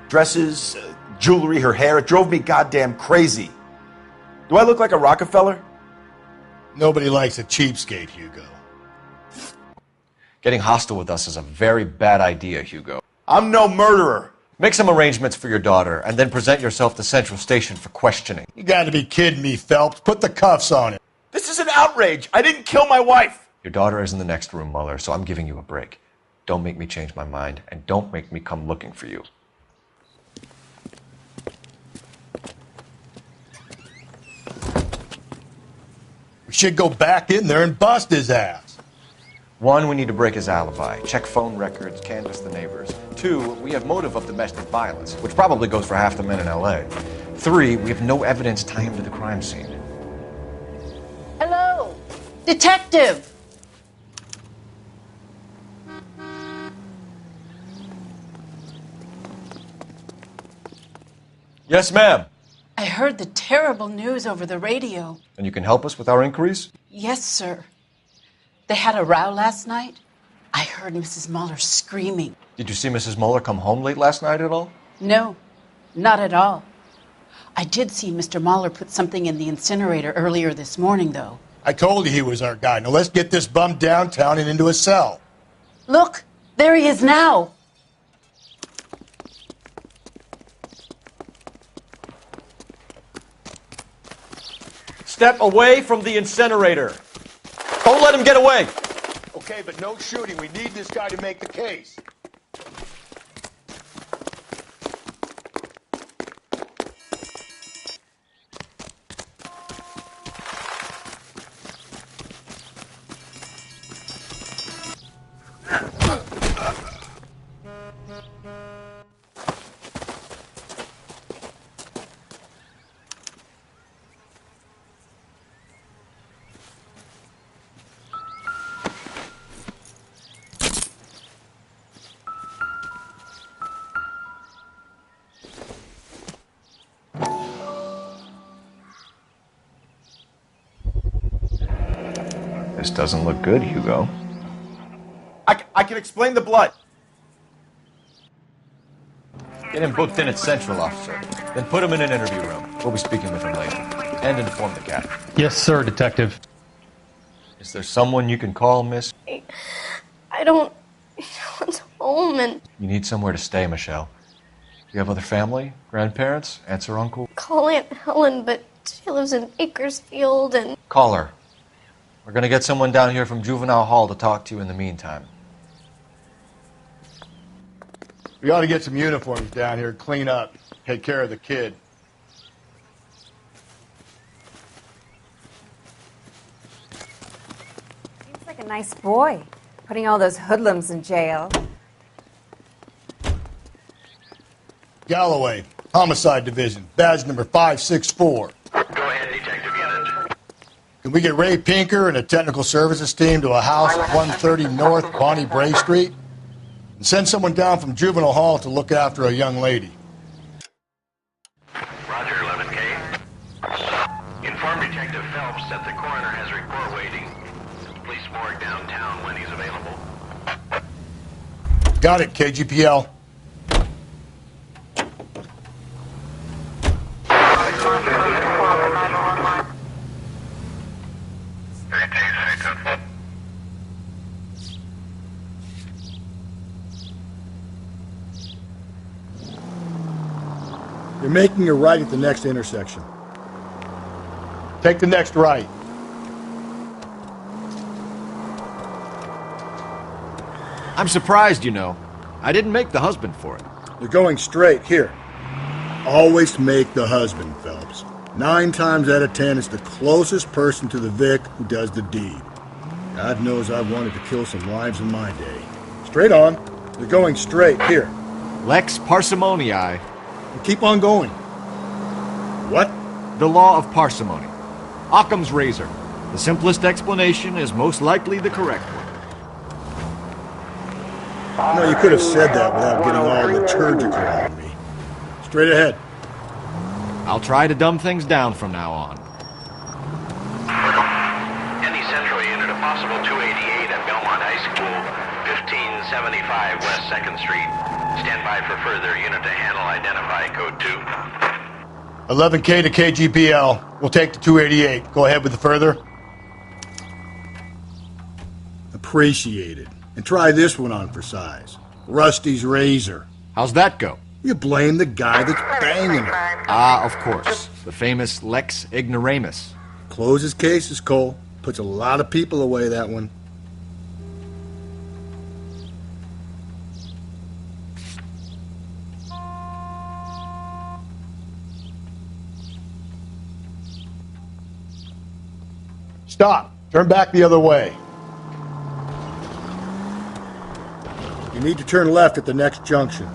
Dresses, jewelry, her hair. It drove me goddamn crazy. Do I look like a Rockefeller? Nobody likes a cheapskate, Hugo. Getting hostile with us is a very bad idea, Hugo. I'm no murderer. Make some arrangements for your daughter, and then present yourself to Central Station for questioning. You gotta be kidding me, Phelps. Put the cuffs on him. This is an outrage. I didn't kill my wife. Your daughter is in the next room, Mueller, so I'm giving you a break. Don't make me change my mind, and don't make me come looking for you. We should go back in there and bust his ass. 1, we need to break his alibi, check phone records, canvass the neighbors. 2, we have motive of domestic violence, which probably goes for half the men in L.A. 3, we have no evidence tying him to the crime scene. Hello, detective. Yes, ma'am. I heard the terrible news over the radio. And you can help us with our inquiries? Yes, sir. They had a row last night. I heard Mrs. Muller screaming. Did you see Mrs. Muller come home late last night at all? No, not at all. I did see Mr. Muller put something in the incinerator earlier this morning, though. I told you he was our guy. Now let's get this bum downtown and into a cell. Look, there he is now. Step away from the incinerator. Don't let him get away. Okay, but no shooting. We need this guy to make the case. This doesn't look good, Hugo. I can explain the blood. Get him booked in at Central, officer. Then put him in an interview room. We'll be speaking with him later. And inform the cat. Yes, sir, Detective. Is there someone you can call, miss? I don't want home and You need somewhere to stay, Michelle. You have other family? Grandparents? Aunts or uncle? call Aunt Helen, but she lives in Bakersfield and Call her. We're going to get someone down here from Juvenile Hall to talk to you in the meantime. We ought to get some uniforms down here, clean up, take care of the kid. Seems like a nice boy, putting all those hoodlums in jail. Galloway, Homicide Division, badge number 564. Go ahead, Detective Unit. Can we get Ray Pinker and a technical services team to a house at 130 North Bonnie Bray Street? And send someone down from Juvenile Hall to look after a young lady. Roger, 11K. Inform Detective Phelps that the coroner has a report waiting. Police morgue downtown when he's available. Got it, KGPL. You're making a right at the next intersection. Take the next right. I'm surprised, you know. I didn't make the husband for it. You're going straight. Here. Always make the husband, Phelps. 9 times out of 10, it's the closest person to the Vic who does the deed. God knows I've wanted to kill some lives in my day. Straight on. You're going straight. Here. Lex parsimoniae. And keep on going. What? The law of parsimony. Occam's razor. The simplest explanation is most likely the correct one. No, you could have said that without getting all liturgical on me. Straight ahead. I'll try to dumb things down from now on. Any Central Unit, a possible 288 at Belmont High School, 1575 West 2nd Street. Stand by for further. Unit to handle. Identify code 2. 11K to KGPL. We'll take the 288. Go ahead with the further. Appreciated. And try this one on for size. Rusty's razor. How's that go? You blame the guy that's banging her. Ah, of course. The famous Lex ignoramus. Closes cases, Cole. Puts a lot of people away, that one. Stop. Turn back the other way. You need to turn left at the next junction.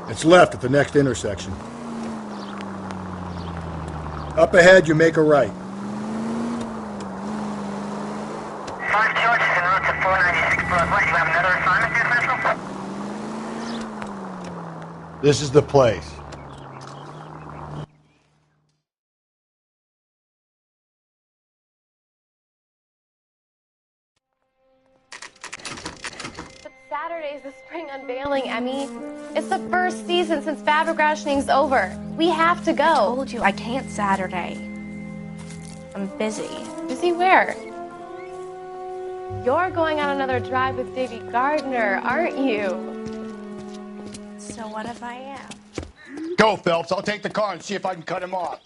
It's left at the next intersection. Up ahead, you make a right. First George is en route to 496 Broadway. You have another assignment here, Central? This is the place. But Saturday's the spring unveiling, Emmy. It's the first season since fabric rationing's over. We have to go. I told you I can't Saturday. I'm busy. Busy where? You're going on another drive with Davy Gardner, aren't you? So what if I am? Go, Phelps. I'll take the car and see if I can cut him off.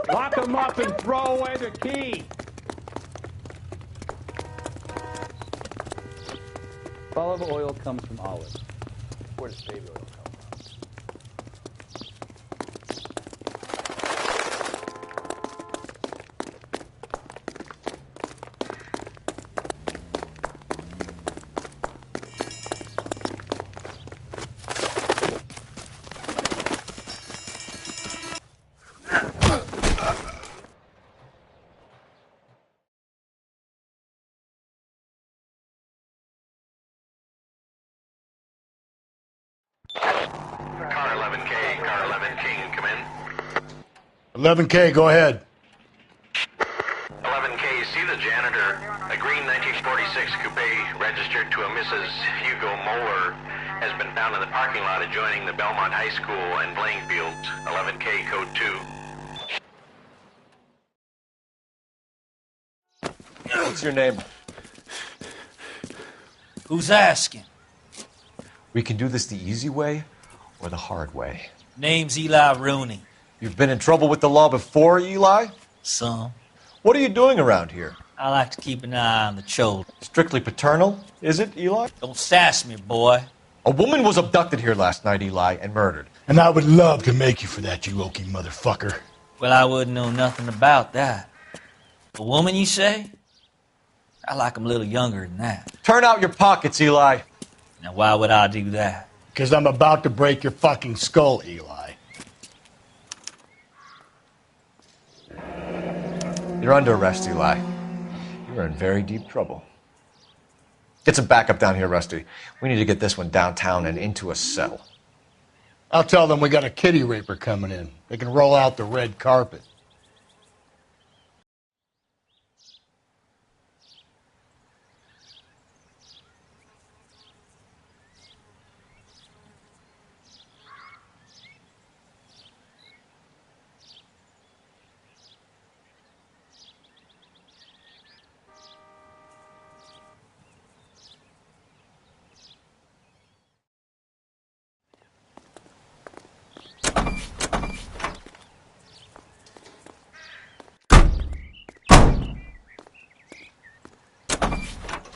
Lock him up and throw away the key. Olive oil comes from olives. Where does baby oil come from? Car 11K, car 11K, come in. 11K, go ahead. 11K, see the janitor. A green 1946 coupe registered to a Mrs. Hugo Moeller has been found in the parking lot adjoining the Belmont High School and playing fields. 11K, code 2. What's your name? Who's asking? We can do this the easy way or the hard way. Name's Eli Rooney. You've been in trouble with the law before, Eli? Some. What are you doing around here? I like to keep an eye on the children. Strictly paternal, is it, Eli? Don't sass me, boy. A woman was abducted here last night, Eli, and murdered. And I would love to make you for that, you oaky motherfucker. Well, I wouldn't know nothing about that. A woman, you say? I like 'em a little younger than that. Turn out your pockets, Eli. Now, why would I do that? Because I'm about to break your fucking skull, Eli. You're under arrest, Eli. You're in very deep trouble. Get some backup down here, Rusty. We need to get this one downtown and into a cell. I'll tell them we got a kitty raper coming in. They can roll out the red carpet.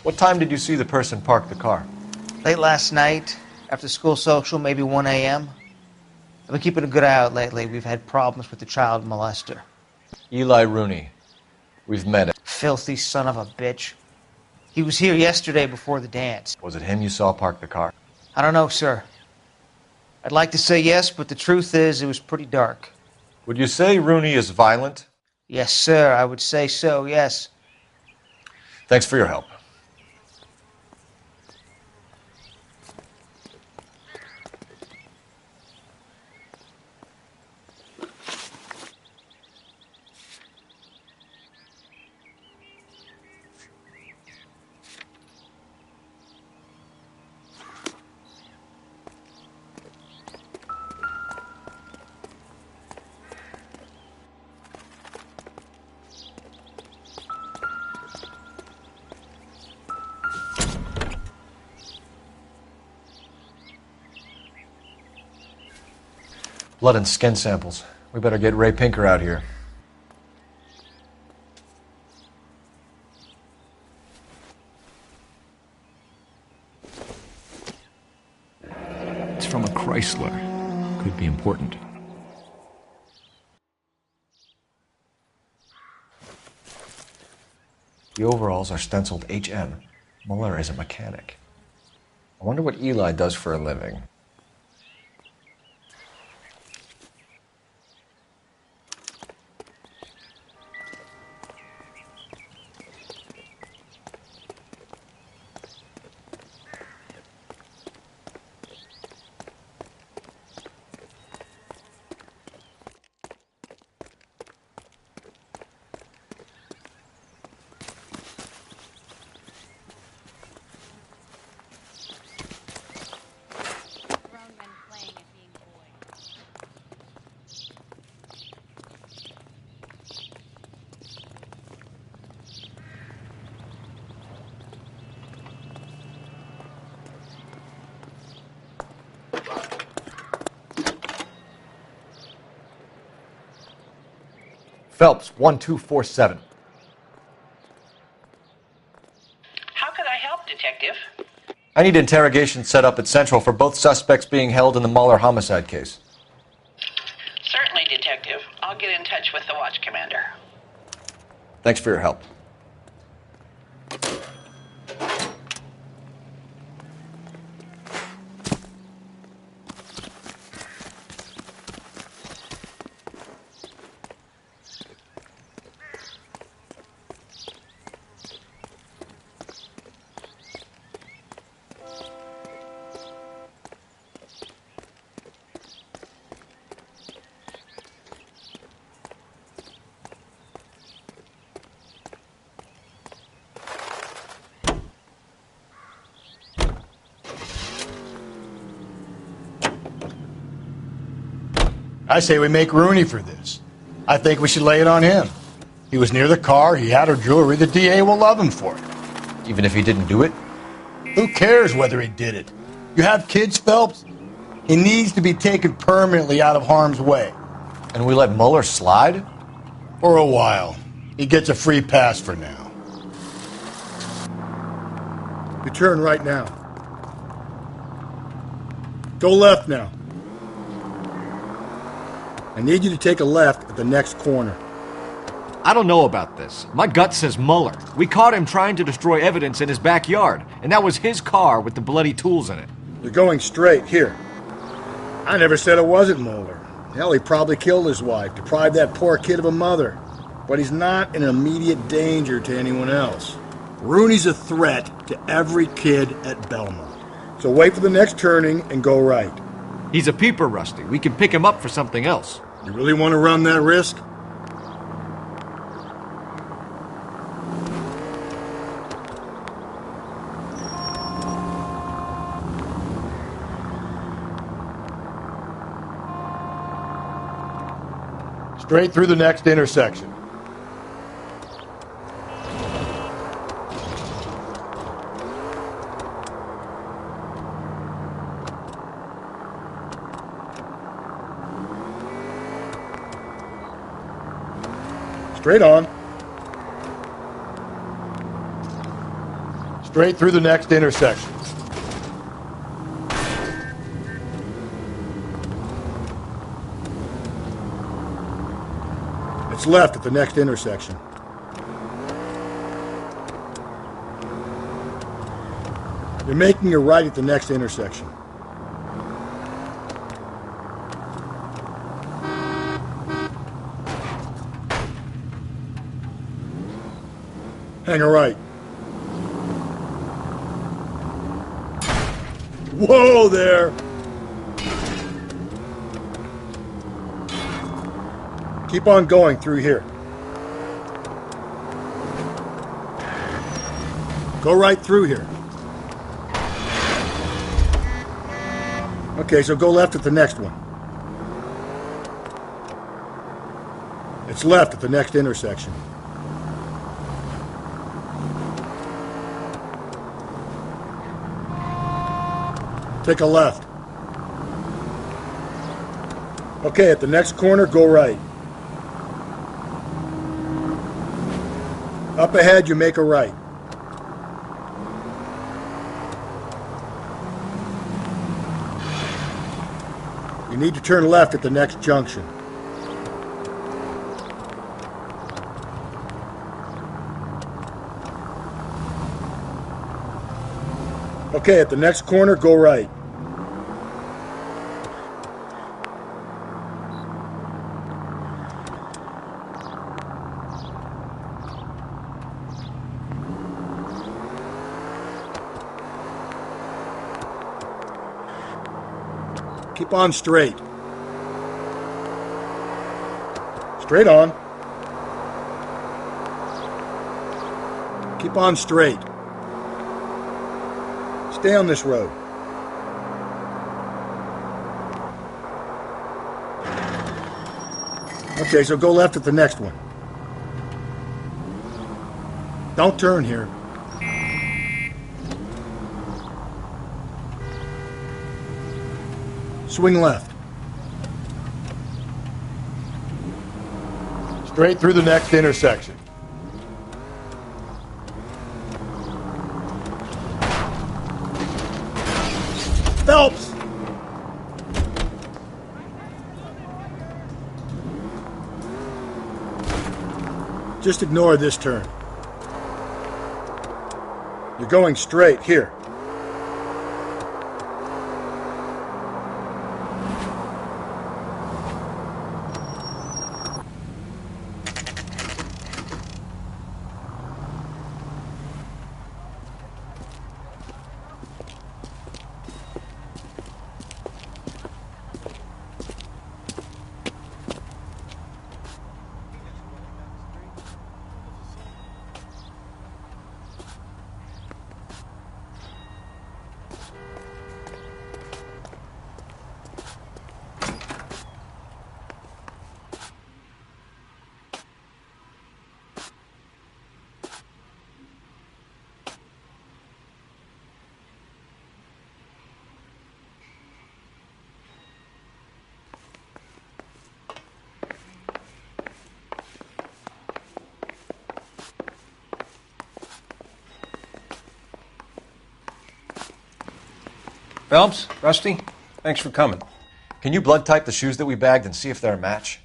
What time did you see the person park the car? Late last night, after school social, maybe 1 a.m. I've been keeping a good eye out lately. We've had problems with the child molester. Eli Rooney. We've met him. Filthy son of a bitch. He was here yesterday before the dance. Was it him you saw park the car? I don't know, sir. I'd like to say yes, but the truth is it was pretty dark. Would you say Rooney is violent? Yes, sir. I would say so, yes. Thanks for your help. Blood and skin samples. We better get Ray Pinker out here. It's from a Chrysler. Could be important. The overalls are stenciled HM. Muller is a mechanic. I wonder what Eli does for a living. Phelps, 1247. How could I help, Detective? I need interrogation set up at Central for both suspects being held in the Muller homicide case. Certainly, Detective. I'll get in touch with the watch commander. Thanks for your help. I say we make Rooney for this. I think we should lay it on him. He was near the car, he had her jewelry, the DA will love him for it. Even if he didn't do it? Who cares whether he did it? You have kids, Phelps? He needs to be taken permanently out of harm's way. And we let Muller slide? For a while. He gets a free pass for now. You turn right now. Go left now. I need you to take a left at the next corner. I don't know about this. My gut says Muller. We caught him trying to destroy evidence in his backyard, and that was his car with the bloody tools in it. You're going straight. Here. I never said it wasn't Muller. Hell, he probably killed his wife, deprived that poor kid of a mother. But he's not an immediate danger to anyone else. Rooney's a threat to every kid at Belmont. So wait for the next turning and go right. He's a peeper, Rusty. We can pick him up for something else. You really want to run that risk? Straight through the next intersection. Straight on. Straight through the next intersection. It's left at the next intersection. You're making a right at the next intersection. Hang a right. Whoa there! Keep on going through here. Go right through here. Okay, so go left at the next one. It's left at the next intersection. Take a left. Okay, at the next corner, go right. Up ahead, you make a right. You need to turn left at the next junction. Okay, at the next corner, go right. Keep on straight. Straight on. Keep on straight. Stay on this road. Okay, so go left at the next one. Don't turn here. Swing left. Straight through the next intersection. Phelps! Just ignore this turn. You're going straight here. Phelps, Rusty, thanks for coming. Can you blood type the shoes that we bagged and see if they're a match?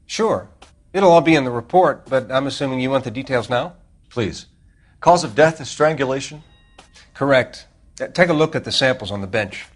Sure. It'll all be in the report, but I'm assuming you want the details now? Please. Cause of death is strangulation? Correct. Take a look at the samples on the bench.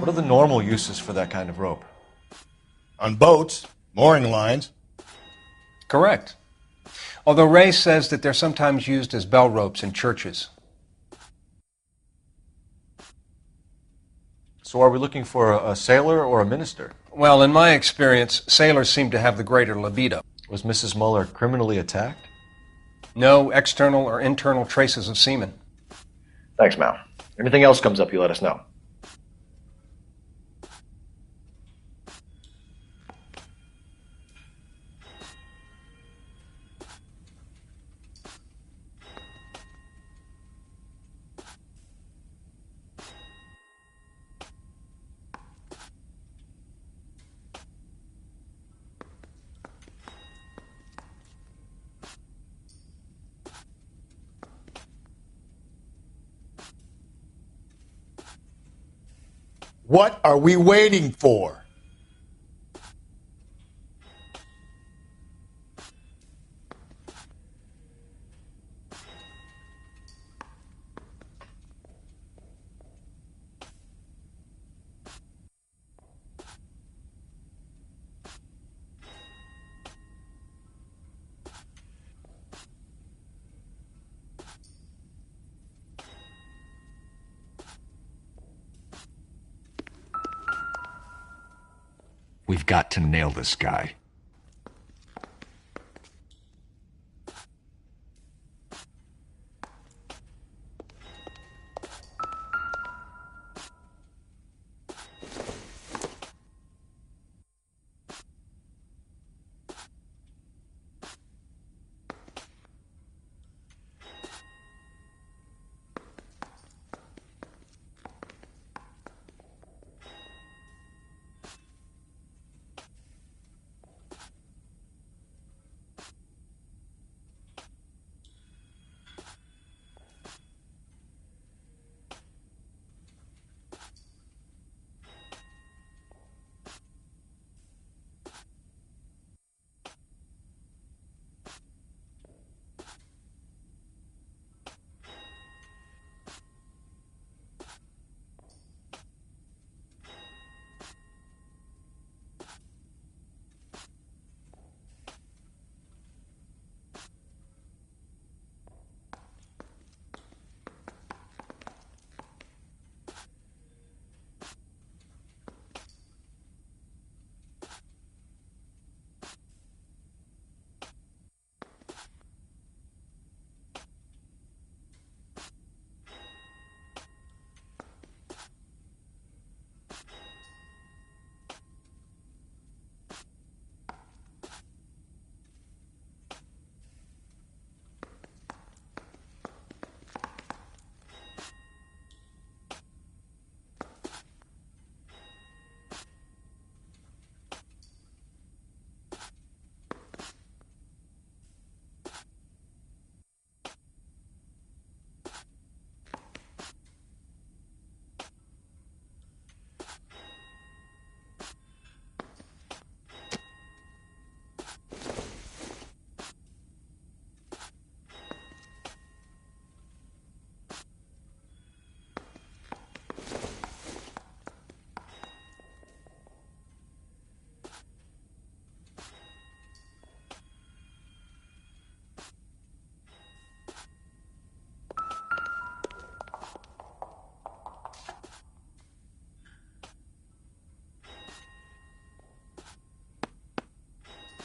What are the normal uses for that kind of rope? On boats, mooring lines. Correct. Although Ray says that they're sometimes used as bell ropes in churches. So are we looking for a sailor or a minister? Well, in my experience, sailors seem to have the greater libido. Was Mrs. Muller criminally attacked? No external or internal traces of semen. Thanks, Mal. Anything else comes up, you let us know. What are we waiting for? We've got to nail this guy.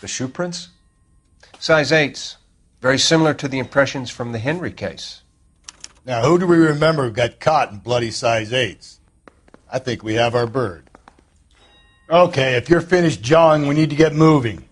The shoe prints? Size 8s. Very similar to the impressions from the Henry case. Now, who do we remember got caught in bloody size 8s? I think we have our bird. Okay, if you're finished jawing, we need to get moving.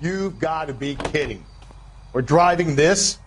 You've got to be kidding. We're driving this?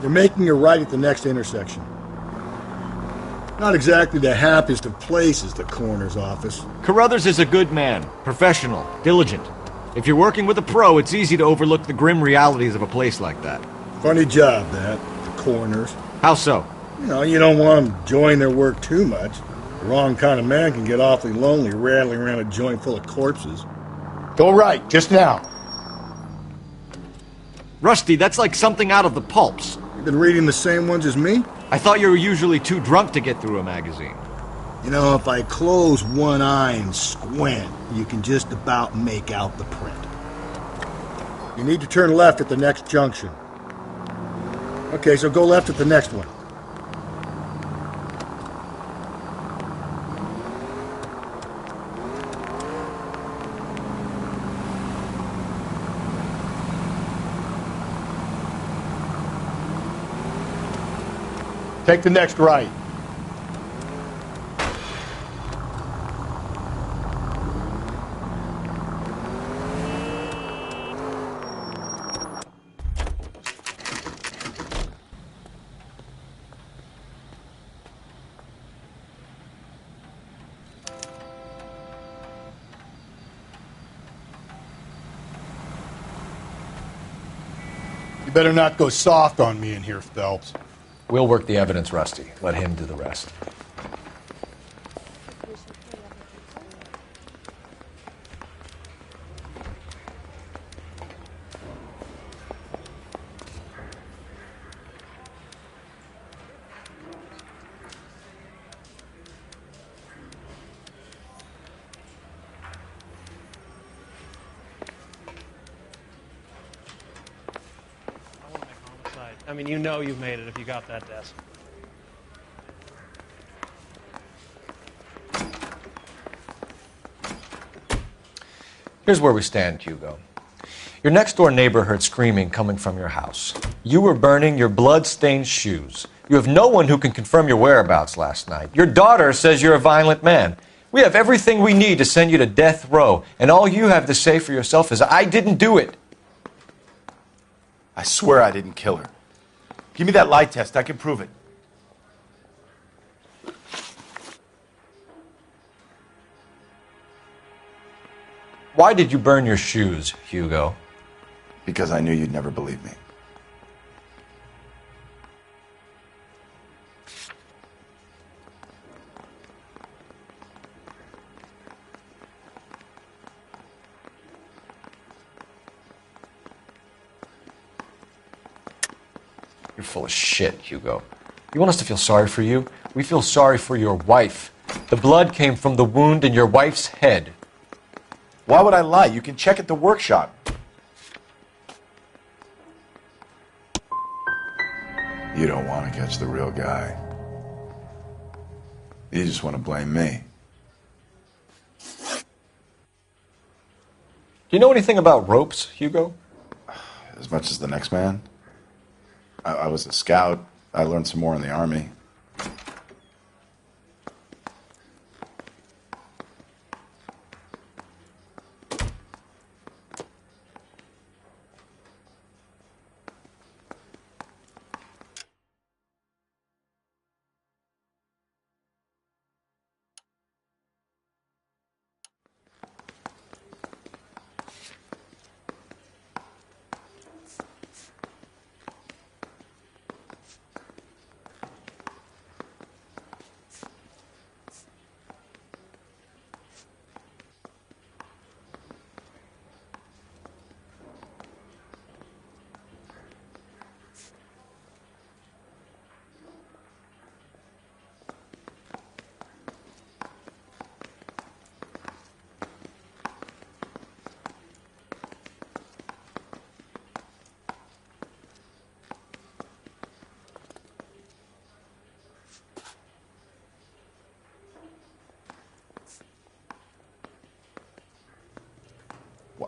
You're making a right at the next intersection. Not exactly the happiest of places, the coroner's office. Carruthers is a good man, professional, diligent. If you're working with a pro, it's easy to overlook the grim realities of a place like that. Funny job, that, the coroner's. How so? You know, you don't want them enjoying their work too much. The wrong kind of man can get awfully lonely rattling around a joint full of corpses. Go right, just now. Rusty, that's like something out of the pulps. You've been reading the same ones as me? I thought you were usually too drunk to get through a magazine. You know, if I close one eye and squint, you can just about make out the print. You need to turn left at the next junction. Okay, so go left at the next one. Take the next right. You better not go soft on me in here, Phelps. We'll work the evidence, Rusty. Let him do the rest. I mean, you know you've made it if you got that desk. Here's where we stand, Hugo. Your next-door neighbor heard screaming coming from your house. You were burning your blood-stained shoes. You have no one who can confirm your whereabouts last night. Your daughter says you're a violent man. We have everything we need to send you to death row, and all you have to say for yourself is, I didn't do it. I swear I didn't kill her. Give me that lie test. I can prove it. Why did you burn your shoes, Hugo? Because I knew you'd never believe me. You're full of shit, Hugo. You want us to feel sorry for you? We feel sorry for your wife. The blood came from the wound in your wife's head. Why would I lie? You can check at the workshop. You don't want to catch the real guy. You just want to blame me. Do you know anything about ropes, Hugo? As much as the next man. I was a scout. I learned some more in the Army.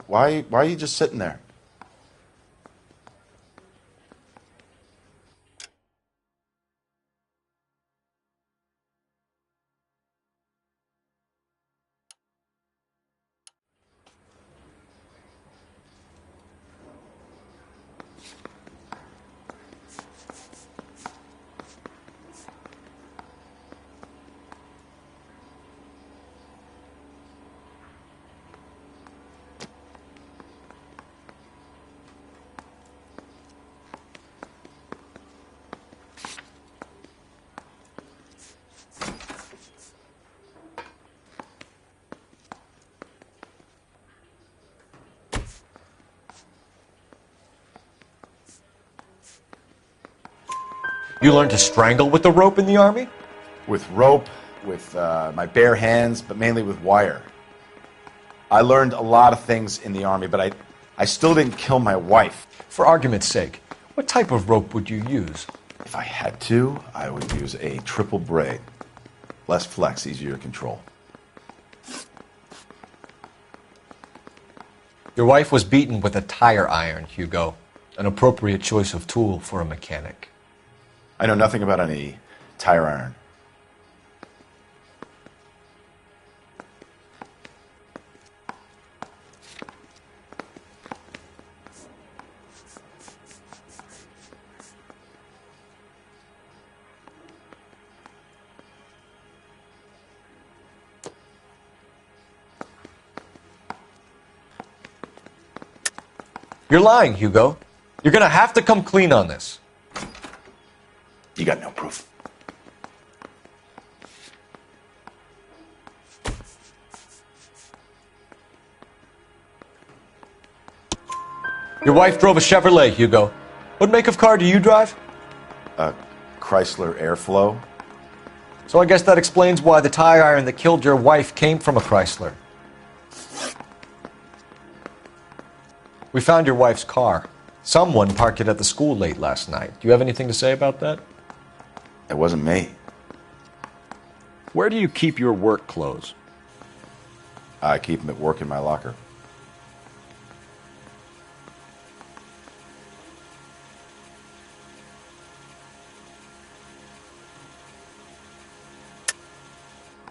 Why are you just sitting there? You learned to strangle with the rope in the Army? With rope, with my bare hands, but mainly with wire. I learned a lot of things in the Army, but I still didn't kill my wife. For argument's sake, what type of rope would you use? If I had to, I would use a triple braid. Less flex, easier to control. Your wife was beaten with a tire iron, Hugo. An appropriate choice of tool for a mechanic. I know nothing about any tire iron. You're lying, Hugo. You're gonna have to come clean on this. You got no proof. Your wife drove a Chevrolet, Hugo. What make of car do you drive? A Chrysler Airflow. So I guess that explains why the tire iron that killed your wife came from a Chrysler. We found your wife's car. Someone parked it at the school late last night. Do you have anything to say about that? It wasn't me. Where do you keep your work clothes? I keep them at work in my locker.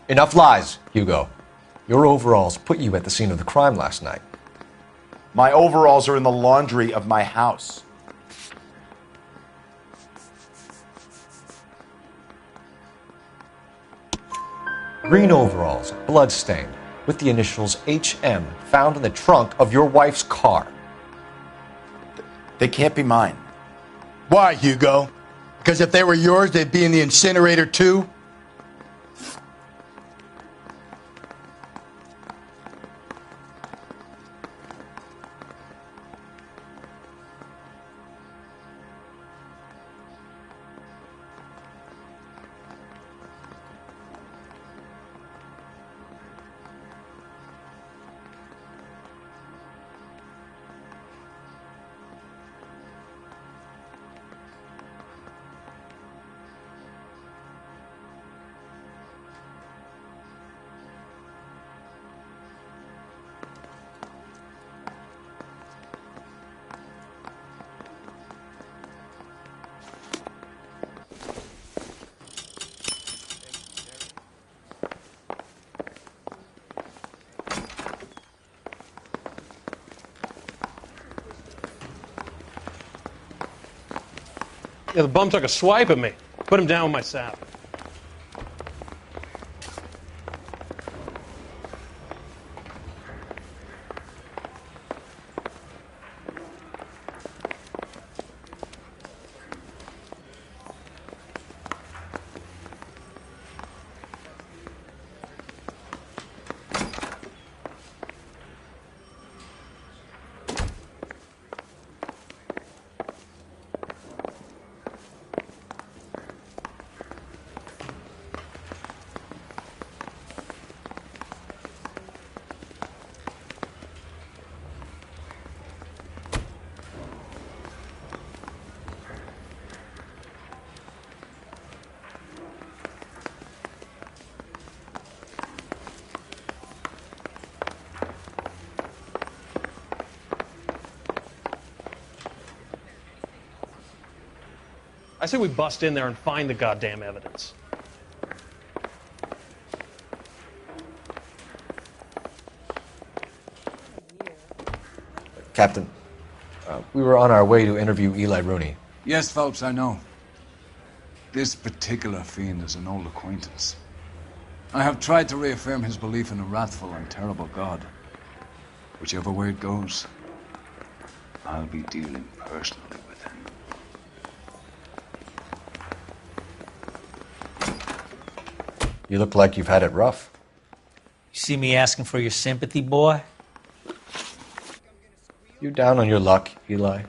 Enough lies, Hugo. Your overalls put you at the scene of the crime last night. My overalls are in the laundry of my house. Green overalls, blood-stained, with the initials HM found in the trunk of your wife's car. They can't be mine. Why, Hugo? Because if they were yours, they'd be in the incinerator too? Yeah, the bum took a swipe at me. Put him down with my sap. I say we bust in there and find the goddamn evidence. Captain, we were on our way to interview Eli Rooney. Yes, Phelps, I know. This particular fiend is an old acquaintance. I have tried to reaffirm his belief in a wrathful and terrible God. Whichever way it goes, I'll be dealing personally with him. You look like you've had it rough. You see me asking for your sympathy, boy? You down on your luck, Eli?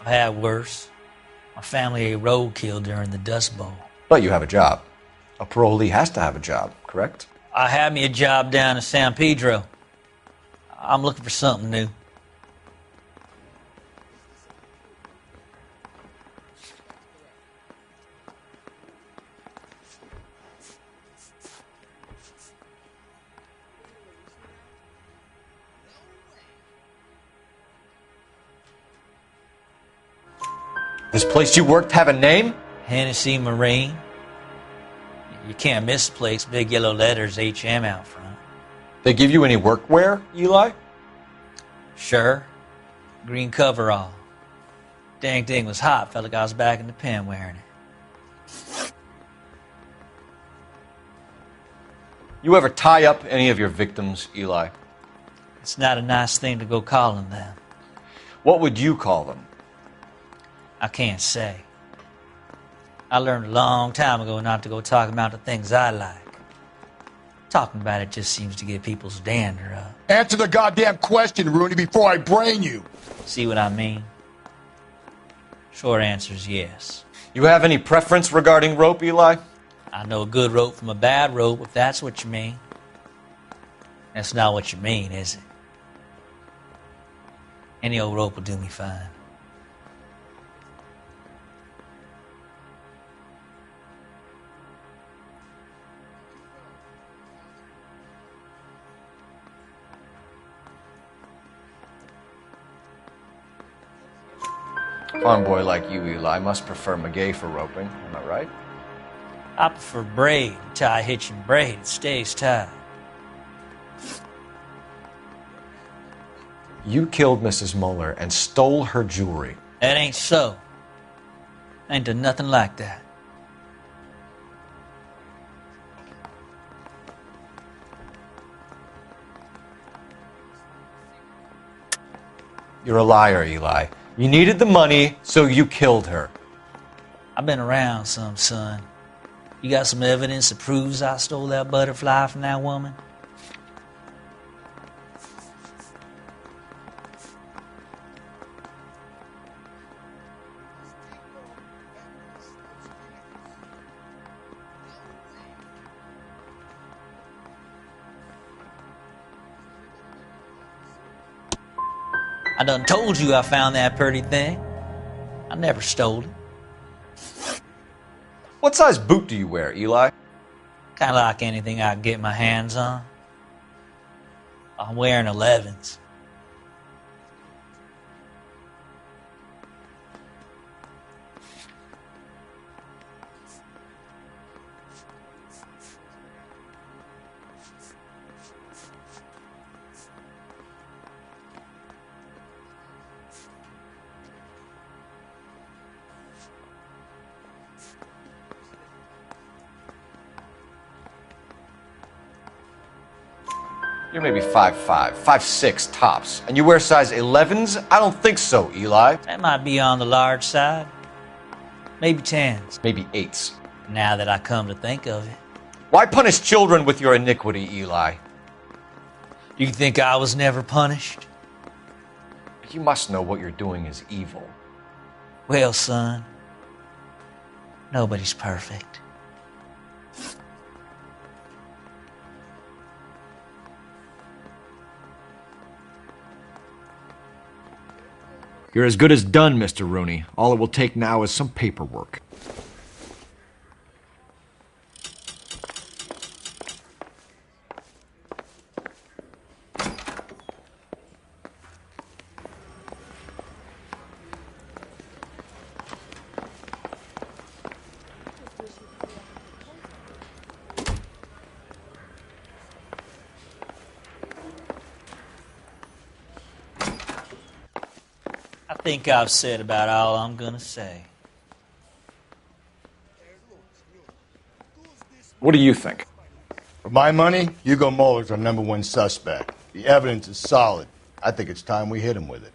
I've had worse. My family ate roadkill during the Dust Bowl. But you have a job. A parolee has to have a job, correct? I had me a job down in San Pedro. I'm looking for something new. This place you worked have a name? Hennessy Marine. You can't misplace big yellow letters HM out front. They give you any workwear, Eli? Sure. Green coverall. Dang thing was hot. Felt like I was back in the pen wearing it. You ever tie up any of your victims, Eli? It's not a nice thing to go calling them. What would you call them? I can't say. I learned a long time ago not to go talking about the things I like. Talking about it just seems to get people's dander up. Answer the goddamn question, Rooney, before I brain you. See what I mean? Short answer is yes. You have any preference regarding rope, Eli? I know a good rope from a bad rope, if that's what you mean. That's not what you mean, is it? Any old rope will do me fine. Farm boy like you, Eli, must prefer McGay for roping. Am I right? I prefer braid. Tie, hitch, and braid. It stays tied. You killed Mrs. Muller and stole her jewelry. That ain't so. I ain't done nothing like that. You're a liar, Eli. You needed the money, so you killed her. I've been around some, son. You got some evidence that proves I stole that butterfly from that woman? I done told you I found that pretty thing. I never stole it. What size boot do you wear, Eli? Kind of like anything I can get my hands on. I'm wearing 11s. You're maybe 5'5", 5'6", tops. And you wear size 11s? I don't think so, Eli. That might be on the large side. Maybe 10s. Maybe 8s. Now that I come to think of it. Why punish children with your iniquity, Eli? Do you think I was never punished? You must know what you're doing is evil. Well, son, nobody's perfect. You're as good as done, Mr. Rooney. All it will take now is some paperwork. I think I've said about all I'm gonna say. What do you think? For my money, Hugo Muller's our #1 suspect. The evidence is solid. I think it's time we hit him with it.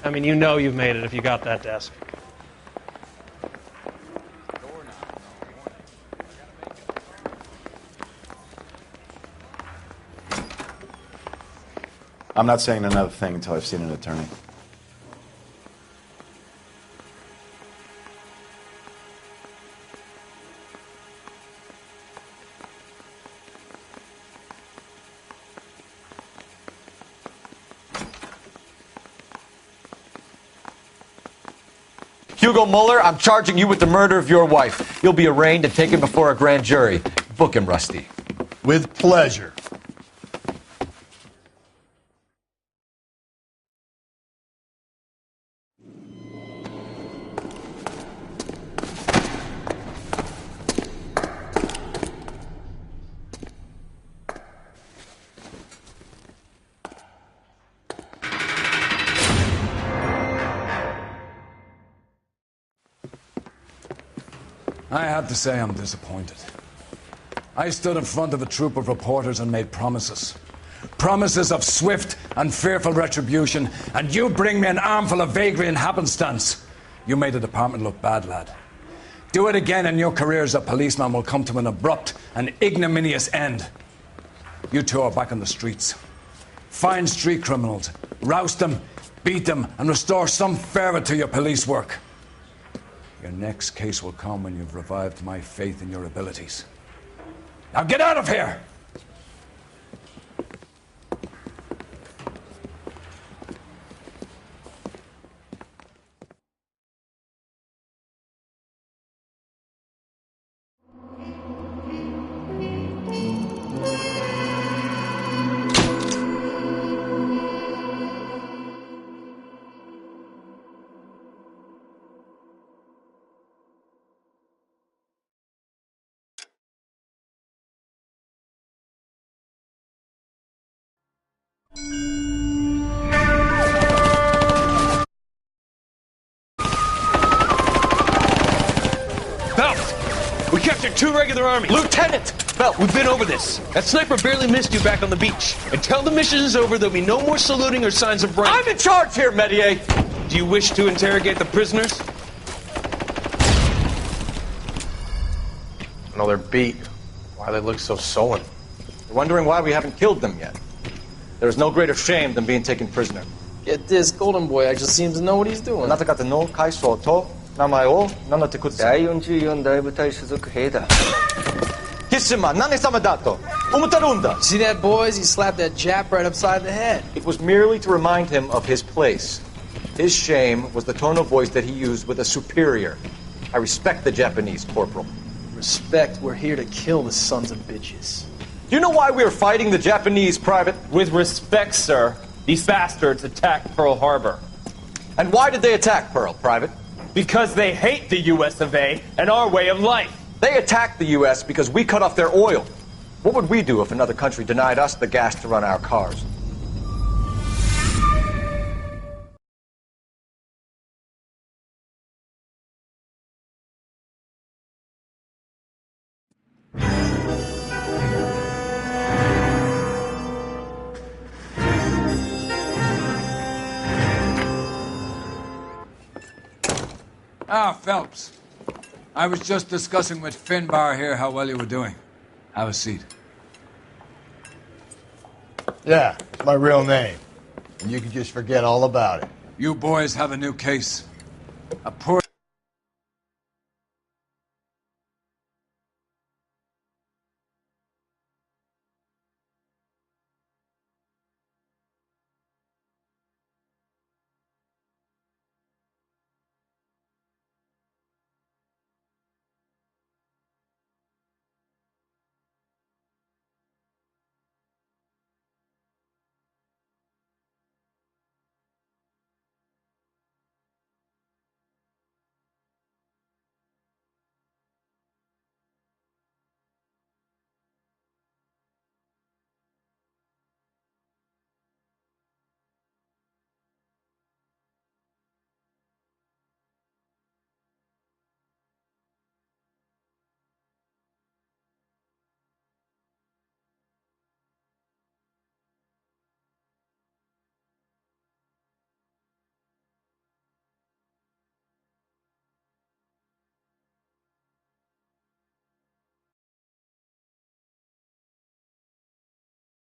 I mean, you know you've made it if you got that desk. I'm not saying another thing until I've seen an attorney. Hugo Mueller, I'm charging you with the murder of your wife. You'll be arraigned and taken before a grand jury. Book him, Rusty. With pleasure. I have to say I'm disappointed. I stood in front of a troop of reporters and made promises. Promises of swift and fearful retribution, and you bring me an armful of vagary and happenstance. You made the department look bad, lad. Do it again and your career as a policeman will come to an abrupt and ignominious end. You two are back on the streets. Find street criminals, roust them, beat them, and restore some fervor to your police work. Your next case will come when you've revived my faith in your abilities. Now get out of here! We captured 2 regular army. Lieutenant! Belt, we've been over this. That sniper barely missed you back on the beach. Until the mission is over, there'll be no more saluting or signs of rank. I'm in charge here, Medier! Do you wish to interrogate the prisoners? No, they're beat. Why they look so sullen? They're wondering why we haven't killed them yet. There is no greater shame than being taken prisoner. Get this, Golden Boy actually seems to know what he's doing. あなた方の階層と名前を名乗ってください。第44大部隊所属兵だ。キスマ何様だと思ってるんだ。See that, boys? He slapped that Jap right upside the head. It was merely to remind him of his place. His shame was the tone of voice that he used with a superior. I respect the Japanese, Corporal. Respect, we're here to kill the sons of bitches. Do you know why we are fighting the Japanese, Private? With respect, sir, these bastards attacked Pearl Harbor. And why did they attack Pearl, Private? Because they hate the US of A and our way of life. They attacked the US because we cut off their oil. What would we do if another country denied us the gas to run our cars? Ah, Phelps. I was just discussing with Finbar here how well you were doing. Have a seat. Yeah, it's my real name. And you can just forget all about it. You boys have a new case. A poor